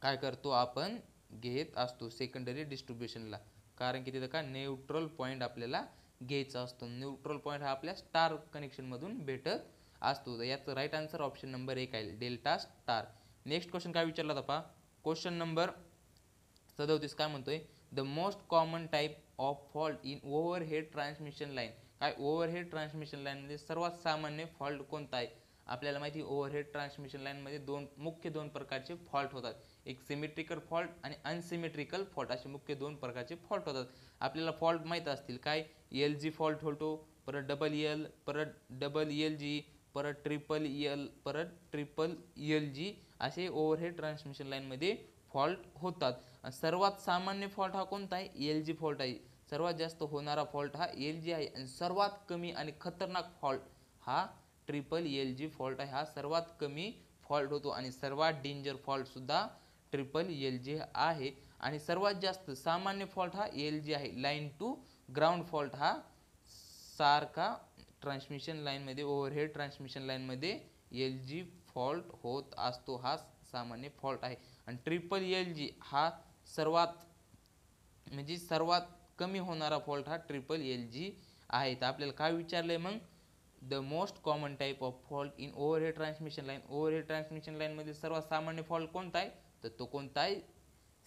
काय करतो आपण घेत असतो सेकंडरी डिस्ट्रीब्युशनला, कारण की तिथं काय न्यूट्रल पॉईंट आपल्याला घ्यायचा असतो. न्यूट्रल पॉईंट हा आपल्या स्टार कनेक्शन मधून भेटत असतो. तर याचं राईट आन्सर ऑप्शन नंबर 1 आहे, डेल्टा स्टार. नेक्स्ट क्वेश्चन काय विचारला होता, क्वेश्चन नंबर 37 काय म्हणतोय, the most common type of fault in overhead transmission line. काय ओव्हरहेड ट्रान्समिशन लाईन मध्ये सर्वात सामान्य फॉल्ट कोणता आहे. आपल्याला माहिती ओव्हरहेड ट्रान्समिशन लाईन मध्ये मुख्य दोन प्रकारचे फॉल्ट होतात, एक सिमेट्रिकल फॉल्ट आणि अनसिमेट्रिकल फॉल्ट, असे मुख्य दोन प्रकारचे फॉल्ट होतात. आपल्याला फॉल्ट माहीत असतील, काय एल जी फॉल्ट होतो, परत डबल एल, परत डबल एल जी, परत ट्रिपल एल, परत ट्रिपल एल जी, असे ओव्हरहेड ट्रान्समिशन लाईन मध्ये फॉल्ट होतात. सर्वात सामान्य फॉल्ट हा कोणता आहे, एल जी फॉल्ट आहे. सर्वात जास्त होणारा फॉल्ट हा एल जी आहे. आणि सर्वात कमी आणि खतरनाक फॉल्ट हा ट्रिपल एल जी फॉल्ट आहे. हा सर्वात कमी फॉल्ट होतो आणि सर्वात डेंजर फॉल्ट सुद्धा ट्रिपल एल जी आहे. आणि सर्वात जास्त सामान्य फॉल्ट हा एल जी आहे. लाईन टू ग्राउंड फॉल्ट हा सारखा ट्रान्समिशन लाईनमध्ये ओव्हरहेड ट्रान्समिशन लाईनमध्ये एल जी फॉल्ट होत असतो, हा सामान्य फॉल्ट आहे. आणि ट्रिपल एल जी हा सर्वात कमी होणारा फॉल्ट हा ट्रिपल एल जी आहे. तर आपल्याला काय विचारलंय मग, the most common type of fault in overhead transmission line. Overhead transmission line मध्ये सर्वात सामान्य फॉल्ट कोणता आहे, तर तो कोणता आहे,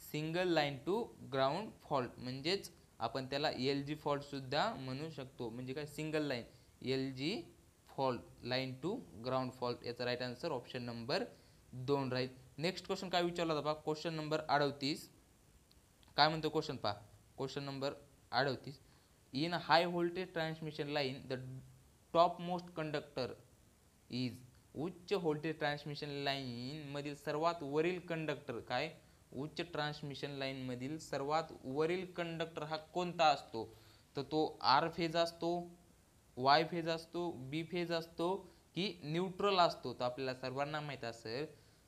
single line to ground fault, म्हणजेच आपण त्याला एल जी फॉल्ट सुद्धा म्हणू शकतो. म्हणजे काय, single line L G fault, line to ground fault. याचा राईट आन्सर ऑप्शन नंबर 2 राहील. नेक्स्ट क्वेश्चन काय विचारला होता, क्वेश्चन नंबर 38 काय म्हणतो क्वेश्चन पहा. Question number 38, in high voltage transmission line the top most conductor is. उच्च व्होल्टेज ट्रान्समिशन लाईन मधील सर्वात वरील कंडक्टर, काय उच्च ट्रान्समिशन लाईन मधील सर्वात वरील कंडक्टर हा कोणता असतो, तर तो आर फेज असतो, वाय फेज असतो, बी फेज असतो की न्यूट्रल असतो. तर आपल्याला सर्वांना माहित असेल,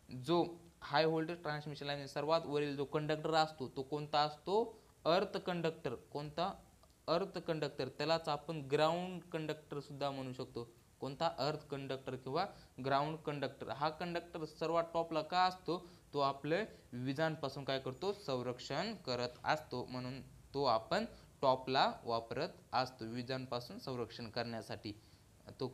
जो हाय व्होल्टेज ट्रान्समिशन लाईन सर्वात वरील जो कंडक्टर असतो तो कोणता असतो, अर्थ कंडक्टर. कोणता, अर्थ कंडक्टर. त्यालाच आपण ग्राउंड कंडक्टर सुद्धा म्हणू शकतो. कोणता, अर्थ कंडक्टर किंवा ग्राउंड कंडक्टर. हा कंडक्टर सर्वात टॉपला का असतो, तो आपले विजांपासून काय करतो, संरक्षण करत असतो, म्हणून तो आपण टॉपला वापरत असतो विजांपासून संरक्षण करण्यासाठी. तो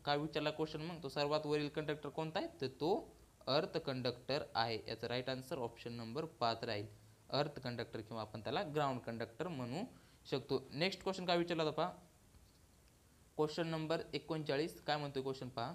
काय विचारला क्वेश्चन मग, तो सर्वात वरील कंडक्टर कोणता आहे, तर तो अर्थ कंडक्टर आहे. याचा राईट आन्सर ऑप्शन नंबर 5 राहील, अर्थ कंडक्टर किंवा आपण त्याला ग्राउंड कंडक्टर म्हणू शकतो. नेक्स्ट क्वेश्चन काय विचारला होता पहा, क्वेश्चन नंबर 39 काय म्हणतोय क्वेश्चन पहा,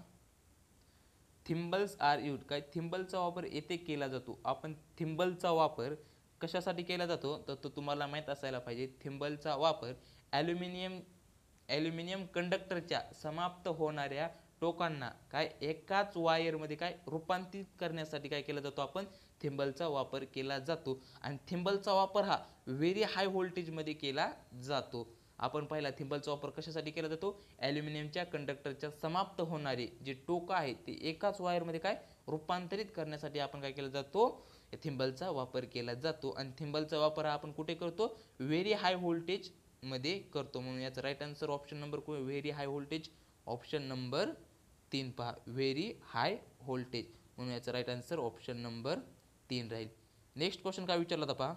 थिंबल्स आर यूज्ड. काय थिंबलचा वापर येथे केला जातो. आपण थिंबलचा वापर कशासाठी केला जातो, तर तो तुम्हाला माहित असायला पाहिजे. थिंबलचा वापर ॲल्युमिनियम कंडक्टरच्या समाप्त होणाऱ्या टोकांना काय एकाच वायरमध्ये काय रूपांतरित करण्यासाठी काय केला जातो, आपण थिंबलचा वापर केला जातो. आणि थिंबलचा वापर हा व्हेरी हाय व्होल्टेजमध्ये केला जातो. आपण पहिला थिंबलचा वापर कशासाठी केला जातो, ॲल्युमिनियमच्या कंडक्टरच्या समाप्त होणारे जे टोक आहे ते एकाच वायरमध्ये काय रूपांतरित करण्यासाठी आपण काय केला जातो, थिंबलचा वापर केला जातो. आणि थिंबलचा वापर हा आपण कुठे करतो, व्हेरी हाय व्होल्टेज मध्ये करतो. म्हणून याचा right answer option number very high voltage, option number 3 पहा, व्हेरी हाय व्होल्टेज, म्हणून याचा राईट आन्सर ऑप्शन नंबर 3 राहील. नेक्स्ट क्वेश्चन काय विचारला होता पहा,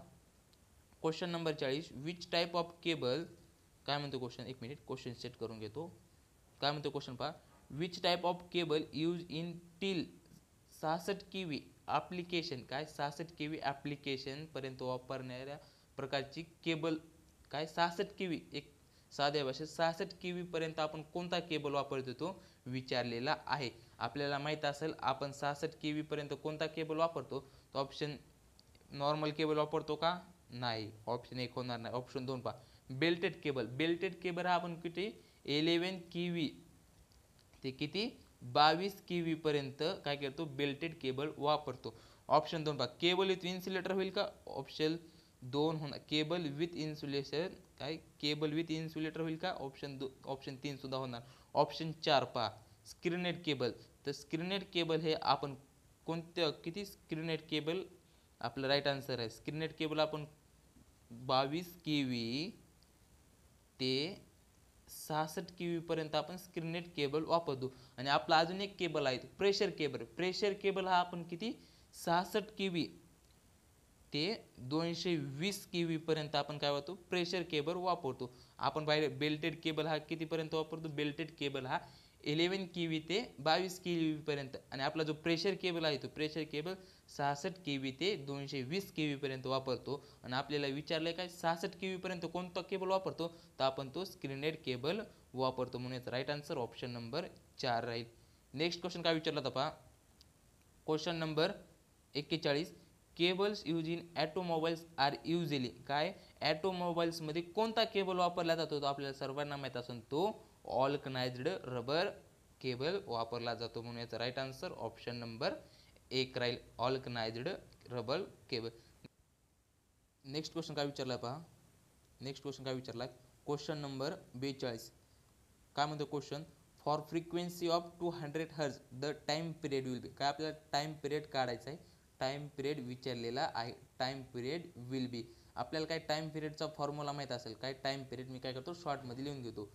question number 40, which type of cable. काय म्हणतो क्वेश्चन, एक मिनिट क्वेश्चन सेट करून घेतो. काय म्हणतो क्वेश्चन पहा, which type of cable use in till 66 kV application. काय 66 kV ॲप्लिकेशन पर्यंत वापरणाऱ्या प्रकारची केबल, काय 66 kV, एक साध्या भाषेत 66 केव्ही पर्यंत आपण कोणता केबल वापरतो तो विचारलेला आहे. आपल्याला माहित असेल आपण 66 केव्ही पर्यंत कोणता केबल वापरतो. तो ऑप्शन नॉर्मल केबल वापरतो का? नाही. ऑप्शन 1 होणार नाही. ऑप्शन 2 पहा, बेल्टेड केबल. बेल्टेड केबल हा आपण किती 11 केव्ही ते किती 22 केव्ही पर्यंत काय करतो बेल्टेड केबल वापरतो. ऑप्शन 2 पहा, केबल विथ इन्सुलेटर होईल का? ऑप्शन 2 होणार केबल विथ इन्सुलेशन. काय केबल विथ इन्सुलेटर होईल का? ऑप्शन 3 सुद्धा होणार. ऑप्शन 4 पहा, स्क्रीनेड केबल. तर स्क्रीनेड केबल हे आपण कोणतं किती स्क्रीनेड केबल आपलं राईट आन्सर आहे. स्क्रीनेड केबल आपण 22 केव्ही ते 66 केव्ही पर्यंत आपण स्क्रीनेड केबल वापरतो. आणि आपला अजून एक केबल आहे प्रेशर केबल. प्रेशर केबल हा आपण किती 66 केव्ही ते 220 केव्ही पर्यंत आपण काय वापरतो प्रेशर केबल वापरतो. आपण पाहिले बेल्टेड केबल हा किती पर्यंत वापरतो. बेल्टेड केबल हा 11 केव्ही ते 22 केव्ही पर्यंत. आणि आपला जो प्रेशर केबल आहे तो प्रेशर केबल 66 केव्ही ते 220 केव्ही पर्यंत वापरतो. आणि आपल्याला विचारलंय काय 66 केव्ही पर्यंत कोणता केबल वापरतो, तर आपण तो स्क्रीनेड केबल वापरतो. म्हणून याचा राईट आन्सर ऑप्शन नंबर 4 राहील. नेक्स्ट क्वेश्चन काय विचारला होता पहा, question number 41. Cables use in automobiles are usually. काय ऑटोमोबाईल्स मध्ये कोणता केबल वापरला जातो, तो आपल्याला सर्वांना माहित असून तो ऑल्कनाइज्ड रबर केबल वापरला जातो. म्हणून याचा राईट आन्सर ऑप्शन नंबर 1 राहील, ऑल्कनाइज्ड रबर केबल. नेक्स्ट क्वेश्चन काय विचारलाय पहा, नेक्स्ट क्वेश्चन काय विचारलाय क्वेश्चन नंबर 42. काय म्हणतो क्वेश्चन, फॉर फ्रिक्वेन्सी ऑफ 200 हर्ज the time period will be. काय आपल्याला टाइम पिरियड काढायचा आहे. टाइम पिरियड विचारलेला आहे. Time period will be. आपल्याला काय टाइम पिरियडचा फॉर्म्युला माहित असेल. काय टाइम पिरियड मी काय करतो शॉर्टमध्ये लिहून घेतो.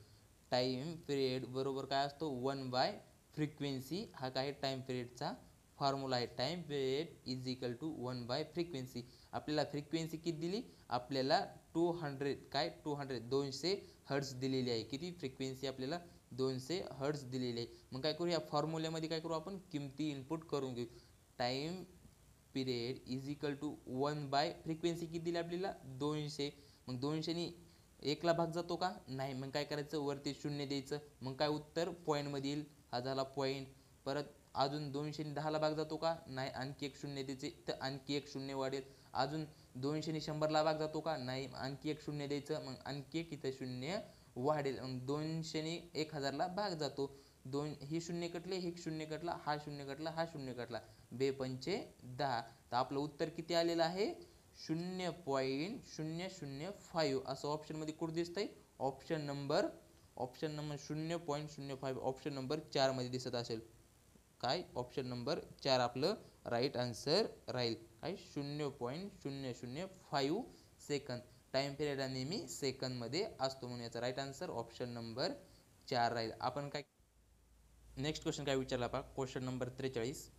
टाइम पिरियड बरोबर काय असतो 1 फ्रिक्वेन्सी. हा काय टाइम पिरियडचा फॉर्म्युला आहे. Time period is equal to 1 frequency. आपल्याला फ्रिक्वेन्सी किती दिली, आपल्याला 200 काय 200 हर्ट्ज दिलेली आहे. किती फ्रिक्वेन्सी आपल्याला 200 हर्ट्ज दिलेली आहे. मग काय करू या फॉर्म्युल्यामध्ये काय करू आपण किमती इनपुट करून घेऊ. Time period is equal to 1 frequency किती दिली आपल्याला 200. मग 200 नी 1 ला भाग जातो का? नाही. मग काय करायचं वरती 0 द्यायचं. मग काय उत्तर पॉईंट मध्ये येईल. हा झाला पॉईंट. परत अजून 200 नी 10 ला भाग जातो का? नाही. आणखी एक 0 द्यायचे तर आणखी एक 0 वाढेल. अजून 200 नी 100 ला भाग जातो का? नाही. आणखी एक 0 द्यायचं. मग आणखी एक इथं 0 वाढेल. मग 200 नी 1000 ला भाग जातो. ही 0 कटले, ही 0 कटला, हा 0 कटला, हा 0 कटला, 2 पंचे 10. तर आपलं उत्तर किती आलेलं आहे 0.005 असं ऑप्शन मध्ये कुठे दिसतंय ऑप्शन नंबर 0.05 ऑप्शन नंबर 4 मध्ये दिसत असेल. काय ऑप्शन नंबर 4 आपलं राईट आन्सर राहील. काय 0.005 सेकंद. टाइम पिरियड नेहमी सेकंद मध्ये असतो. म्हणून याचा राईट आन्सर ऑप्शन नंबर 4 राहील. आपण काय नेक्स्ट क्वेश्चन काय विचारला पहा क्वेश्चन नंबर 43.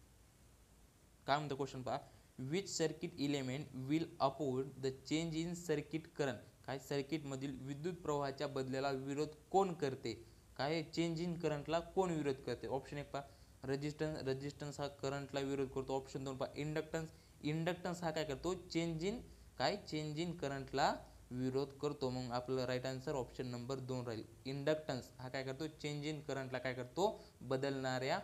काय म्हणतो क्वेश्चन पहा, which circuit element will oppose the change in circuit current. काय सर्किट मधील विद्युत प्रवाहाच्या बदलाला विरोध कोण करते. काय चेंज इन करंटला कोण विरोध करते. ऑप्शन 1 पहा रेजिस्टन्स. रेजिस्टन्स हा करंटला विरोध करतो. ऑप्शन 2 पहा इंडक्टन्स. इंडक्टन्स हा काय करतो चेंज इन करंटला विरोध करतो. मग आपलं राईट आन्सर ऑप्शन नंबर 2 राहील. इंडक्टन्स हा काय करतो चेंज इन करंटला काय करतो बदलणाऱ्या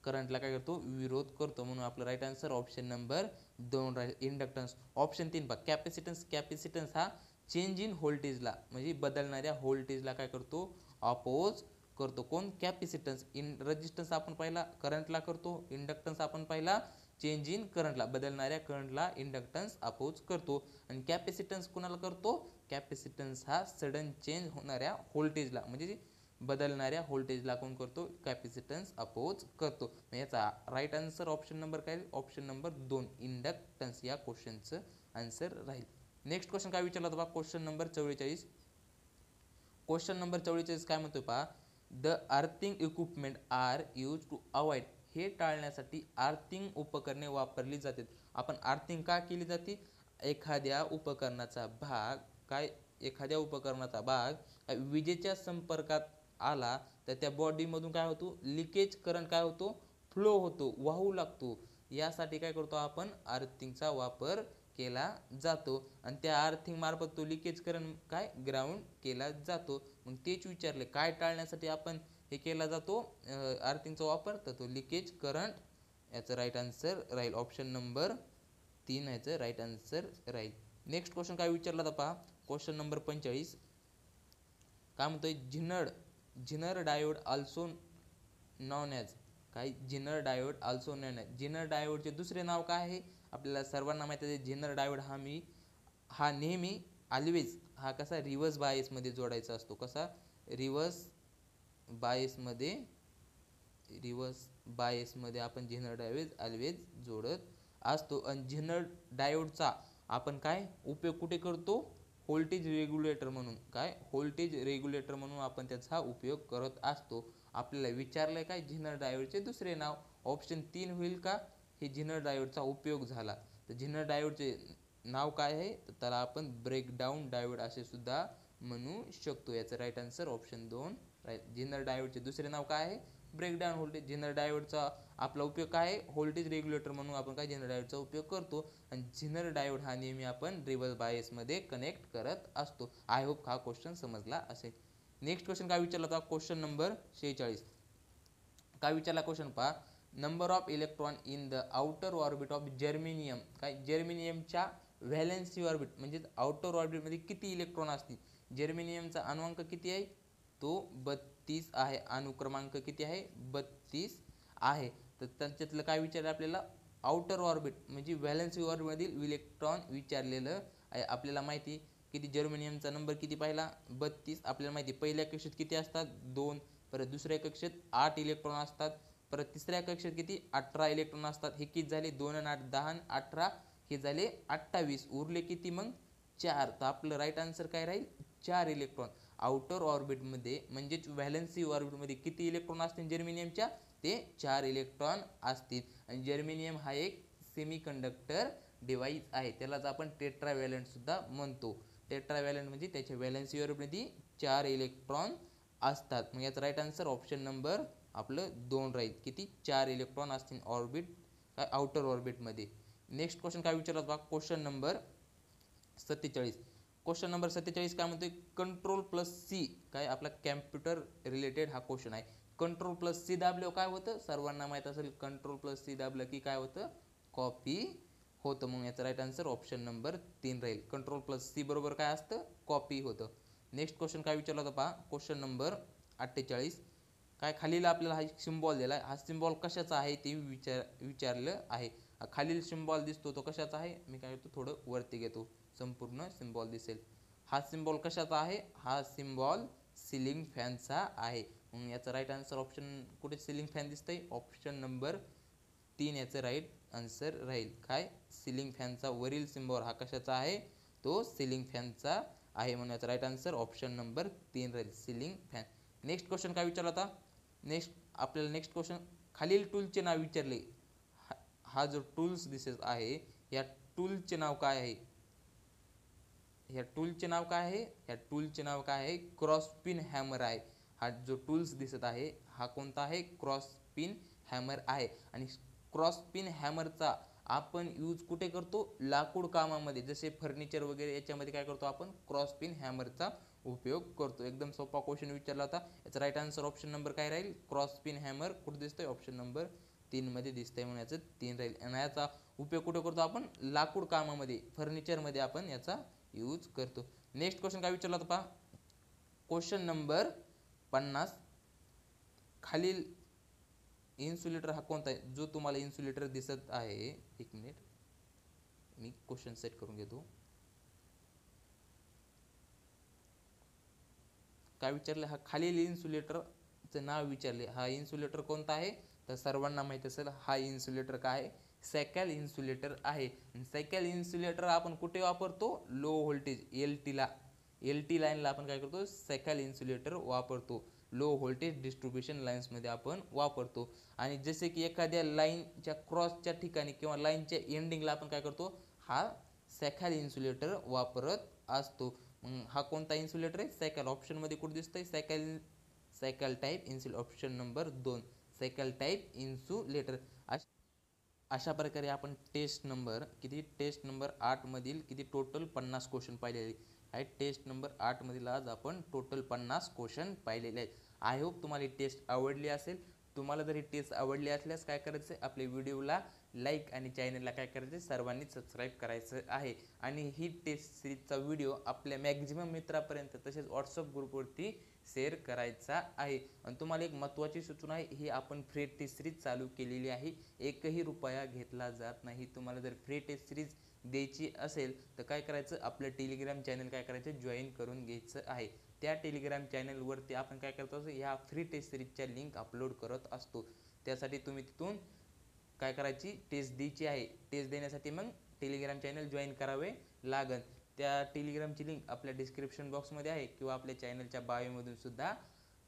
करंटला काय करतो विरोध करतो. म्हणून आपलं राईट आन्सर ऑप्शन नंबर 2 राहील इंडक्टन्स. ऑप्शन 3 पहा कॅपॅसिटन्स. कॅपॅसिटन्स हा चेंज इन व्होल्टेजला म्हणजे बदलणाऱ्या व्होल्टेजला काय करतो अपोज करतो. कोण कॅपॅसिटन्स. रेजिस्टन्स आपण पहिला करंटला करतो. इंडक्टन्स आपण पहिला चेंज इन करंटला बदलणाऱ्या करंटला इंडक्टन्स अपोज करतो. आणि कॅपॅसिटन्स कुणाला करतो. कॅपॅसिटन्स हा सडन चेंज होणाऱ्या व्होल्टेजला म्हणजे बदलणाऱ्या व्होल्टेजला कोण करतो कॅपॅसिटन्स अपोज करतो. याचा राईट आन्सर ऑप्शन नंबर काय ऑप्शन नंबर 2 इंडक्टन्स या क्वेश्चनचं आन्सर राहील. नेक्स्ट क्वेश्चन काय विचारला होता क्वेश्चन नंबर 44. क्वेश्चन नंबर 44 काय म्हणतोय पहा, the earthing equipment are use to avoid. हे टाळण्यासाठी अर्थिंग उपकरणे वापरली जातात. आपण अर्थिंग का केली जाते. एखाद्या उपकरणाचा भाग विजेच्या संपर्कात आला तर त्या बॉडी मधून काय होतो लिकेज करंट काय होतो फ्लो होतो वाहू लागतो. यासाठी काय करतो आपण अर्थिंगचा वापर केला जातो आणि त्या अर्थिंग मार्फत तो लिकेज करंट काय ग्राउंड केला जातो. मग तेच विचारले काय टाळण्यासाठी आपण हे केला जातो अर्थिंगचा वापर, तर तो लिकेज करंट. याचं राईट आन्सर राहील ऑप्शन नंबर 3 याचं राईट आन्सर राहील. नेक्स्ट क्वेश्चन काय विचारला तर पहा, क्वेश्चन नंबर 45 काय म्हणतोय, झिनर डायोड ऑल्सो नॉन ॲज काय, झिनर डायोड ऑल्सो नॉन ॲज, झिनर डायोडचे दुसरे नाव काय आहे. आपल्याला सर्वांना माहिती आहे झिनर डायोड हा नेहमी ऑलवेज हा कसा रिव्हर्स बायसमध्ये जोडायचा असतो. कसा रिव्हर्स बायसमध्ये आपण झिनर डायोड ऑलवेज जोडत असतो. आणि झिनर डायोडचा आपण काय उपयोग कुठे करतो, व्होल्टेज रेग्युलेटर म्हणून. काय व्होल्टेज रेग्युलेटर म्हणून आपण त्याचा उपयोग करत असतो. आपल्याला विचारलंय काय झिनर डायोडचे दुसरे नाव, ऑप्शन 3 होईल का, हे झिनर डायोडचा उपयोग झाला. तर झिनर डायोडचे नाव काय आहे, तर त्याला आपण ब्रेकडाऊन डायोड असे सुद्धा म्हणू शकतो. याचं राईट आन्सर ऑप्शन 2 राईट. झिनर डायोडचे दुसरे नाव काय आहे, ब्रेकडाऊन व्होल्टेज. झिनर डायोडचा आपला उपयोग काय आहे, व्होल्टेज रेग्युलेटर म्हणून आपण काय झिनर डायोडचा उपयोग करतो. आणि झिनर डायोड हा नेहमी आपण रिव्हर्स बायसमध्ये कनेक्ट करत असतो. आय होप हा क्वेश्चन समजला असेल. नेक्स्ट क्वेश्चन काय विचारला होता, क्वेश्चन नंबर 46 काय विचारला क्वेश्चन पहा, number of electron in the outer orbit of germanium. काय जर्मेनियमच्या व्हॅलेन्सी ऑर्बिट म्हणजे आउटर ऑर्बिटमध्ये किती इलेक्ट्रॉन असतील. जर्मेनियमचा अणुअंक किती आहे, तो 32 आहे. अणुक्रमांक किती आहे, 32 आहे. तर त्याच्यातलं काय विचारलं आपल्याला, आउटर ऑर्बिट म्हणजे व्हॅलेन्सी ऑर्बिटमधील इलेक्ट्रॉन विचारलेलं आहे. आपल्याला माहिती किती जर्मेनियमचा नंबर किती पाहिला, 32. आपल्याला माहिती पहिल्या कक्षेत किती असतात, 2. परत दुसऱ्या कक्षेत 8 इलेक्ट्रॉन असतात. परत तिसऱ्या कक्षेत किती 18 इलेक्ट्रॉन असतात. हे किती झाले 2 आणि 8 10 आणि 18 हे झाले 28. उरले किती मग 4. तर आपलं राईट आन्सर काय राहील 4 इलेक्ट्रॉन. आउटर ऑर्बिटमध्ये म्हणजेच व्हॅलेन्सी ऑर्बिटमध्ये किती इलेक्ट्रॉन असतील जर्मेनियमच्या, ते 4 इलेक्ट्रॉन असतील. आणि जर्मेनियम हा एक सेमीकंडक्टर डिव्हाइस आहे, त्यालाच आपण टेट्राव्हॅलंट सुद्धा म्हणतो. टेट्राव्हॅलंट म्हणजे त्याच्या व्हॅलेन्सी ऑर्बिटमध्ये 4 इलेक्ट्रॉन असतात. मग याचा राईट आन्सर ऑप्शन नंबर आपलं 2 राहील. किती 4 इलेक्ट्रॉन असतील ऑर्बिट काय आउटर ऑर्बिटमध्ये. नेक्स्ट क्वेश्चन काय विचारला बघा, क्वेश्चन नंबर 47. क्वेश्चन नंबर 47 काय म्हणतोय, कंट्रोल प्लस सी काय आपला कॅम्प्युटर रिलेटेड हा क्वेश्चन आहे. कंट्रोल प्लस सी दाबल्यावर काय होतं, सर्वांना माहित असेल कंट्रोल प्लस सी दाबलं की काय होतं, कॉपी होतं. मग याचा राईट आन्सर ऑप्शन नंबर 3 राहील. कंट्रोल प्लस सी बरोबर काय असतं, कॉपी होतं. नेक्स्ट क्वेश्चन काय विचारला होता पहा, क्वेश्चन नंबर 48 काय, खालील आपल्याला हा सिम्बॉल दिला आहे, हा सिम्बॉल कशाचा आहे ते विचारलं आहे. खालील सिम्बॉल दिसतो तो कशाचा आहे, मी काय करतो थोडं वरती घेतो संपूर्ण सिम्बॉल दिसेल. हा सिम्बॉल कशाचा आहे, हा सिम्बॉल सिलिंग फॅनचा आहे. मग याचा राईट आन्सर ऑप्शन कुठे सिलिंग फॅन दिसतंय, ऑप्शन नंबर 3 याचं राईट आन्सर राहील. काय सिलिंग फॅनचा वरील सिम्बॉल हा कशाचा आहे, तो सिलिंग फॅनचा आहे. म्हणून याचा राईट आन्सर ऑप्शन नंबर 3 राहील, सिलिंग फॅन. नेक्स्ट क्वेश्चन काय विचारला होता, नेक्स्ट क्वेश्चन खालील टूलचे नाव विचारले. हा जो टूल्स दिसत आहे या टूलचे नाव काय आहे, ह्या टूलचे नाव काय आहे, ह्या टूलचे नाव काय आहे, क्रॉसपिन हॅमर आहे. हा जो टूल्स दिसत आहे हा कोणता आहे, क्रॉसपिन हॅमर आहे. आणि क्रॉसपिन हॅमरचा आपण यूज कुठे करतो, लाकूड कामामध्ये, जसे फर्निचर वगैरे याच्यामध्ये काय करतो आपण क्रॉसपिन हॅमरचा उपयोग करतो. एकदम सोपा क्वेश्चन विचारला होता. याचा राईट आन्सर ऑप्शन नंबर काय राहील, क्रॉसपिन हॅमर कुठे दिसतोय, ऑप्शन नंबर 3 मध्ये दिसतंय. म्हणून याचं 3 राहील. आणि याचा उपयोग कुठे करतो आपण, लाकूड कामामध्ये, फर्निचरमध्ये आपण याचा यूज करतो. नेक्स्ट क्वेश्चन काय विचारला होता पहा, क्वेश्चन नंबर 50 खालील इन्सुलेटर हा कोणता आहे, जो तुम्हाला इन्सुलेटर दिसत आहे, एक मिनिट मी क्वेश्चन सेट करून घेतो. काय विचारले, हा खालील इन्सुलेटरचं नाव विचारले. हा इन्सुलेटर कोणता आहे, तर सर्वांना माहित असेल हा इन्सुलेटर काय आहे, सॅकल इन्सुलेटर आहे. सॅकल इन्सुलेटर आपण कुठे वापरतो, लो व्होल्टेज एल टी लाईनला आपण काय करतो, सॅकल इन्सुलेटर वापरतो. लो व्होल्टेज डिस्ट्रीब्युशन लाईन्समध्ये आपण वापरतो. आणि जसे की एखाद्या लाईनच्या क्रॉसच्या ठिकाणी किंवा लाईनच्या एंडिंगला आपण काय करतो, हा सॅकल इन्सुलेटर वापरत असतो. हा कोणता इन्सुलेटर आहे, सायकल. ऑप्शन मध्ये कुठे दिसतंय, cycle type insulator, option number 2 cycle type insulator. अशा प्रकारे आपण टेस्ट नंबर 8 मधील किती टोटल 50 क्वेश्चन पाहिलेले आहेत. टेस्ट नंबर 8 मधील आज आपण टोटल 50 क्वेश्चन पाहिलेले आहेत. आय होप तुम्हाला ही टेस्ट आवडली असेल. तुम्हाला जर ही टेस्ट आवडली असल्यास काय करायचं आहे, आपल्या व्हिडिओला लाईक आणि चॅनलला काय करायचं आहे, सर्वांनी सबस्क्राईब करायचं आहे. आणि ही टेस्ट सिरीजचा व्हिडिओ आपल्या मॅक्झिमम मित्रापर्यंत तसेच व्हॉट्सअप ग्रुपवरती शेअर करायचा आहे. आणि तुम्हाला एक महत्त्वाची सूचना आहे, ही आपण फ्री टेस्ट सिरीज चालू केलेली आहे. एकही रुपया घेतला जात नाही. तुम्हाला जर फ्री टेस्ट सिरीज द्यायची असेल तर काय करायचं, आपलं टेलिग्राम चॅनल काय करायचं, जॉईन करून घ्यायचं आहे. त्या टेलिग्राम चॅनलवरती आपण काय करत असतो, ह्या फ्री टेस्ट सिरीजच्या लिंक अपलोड करत असतो. त्यासाठी तुम्ही तिथून काय करायची, टेस्ट द्यायची आहे. टेस्ट देण्यासाठी मग टेलिग्राम चॅनल जॉईन करावे लागेल. त्या टेलिग्रामची लिंक आपल्या डिस्क्रिप्शन बॉक्समध्ये आहे किंवा आपल्या चॅनलच्या बायोमधून सुद्धा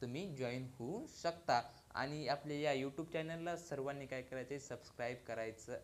तुम्ही जॉईन होऊ शकता. आणि आपल्या या यूट्यूब चॅनलला सर्वांनी काय करायचं आहे, सबस्क्राईब करायचं आहे.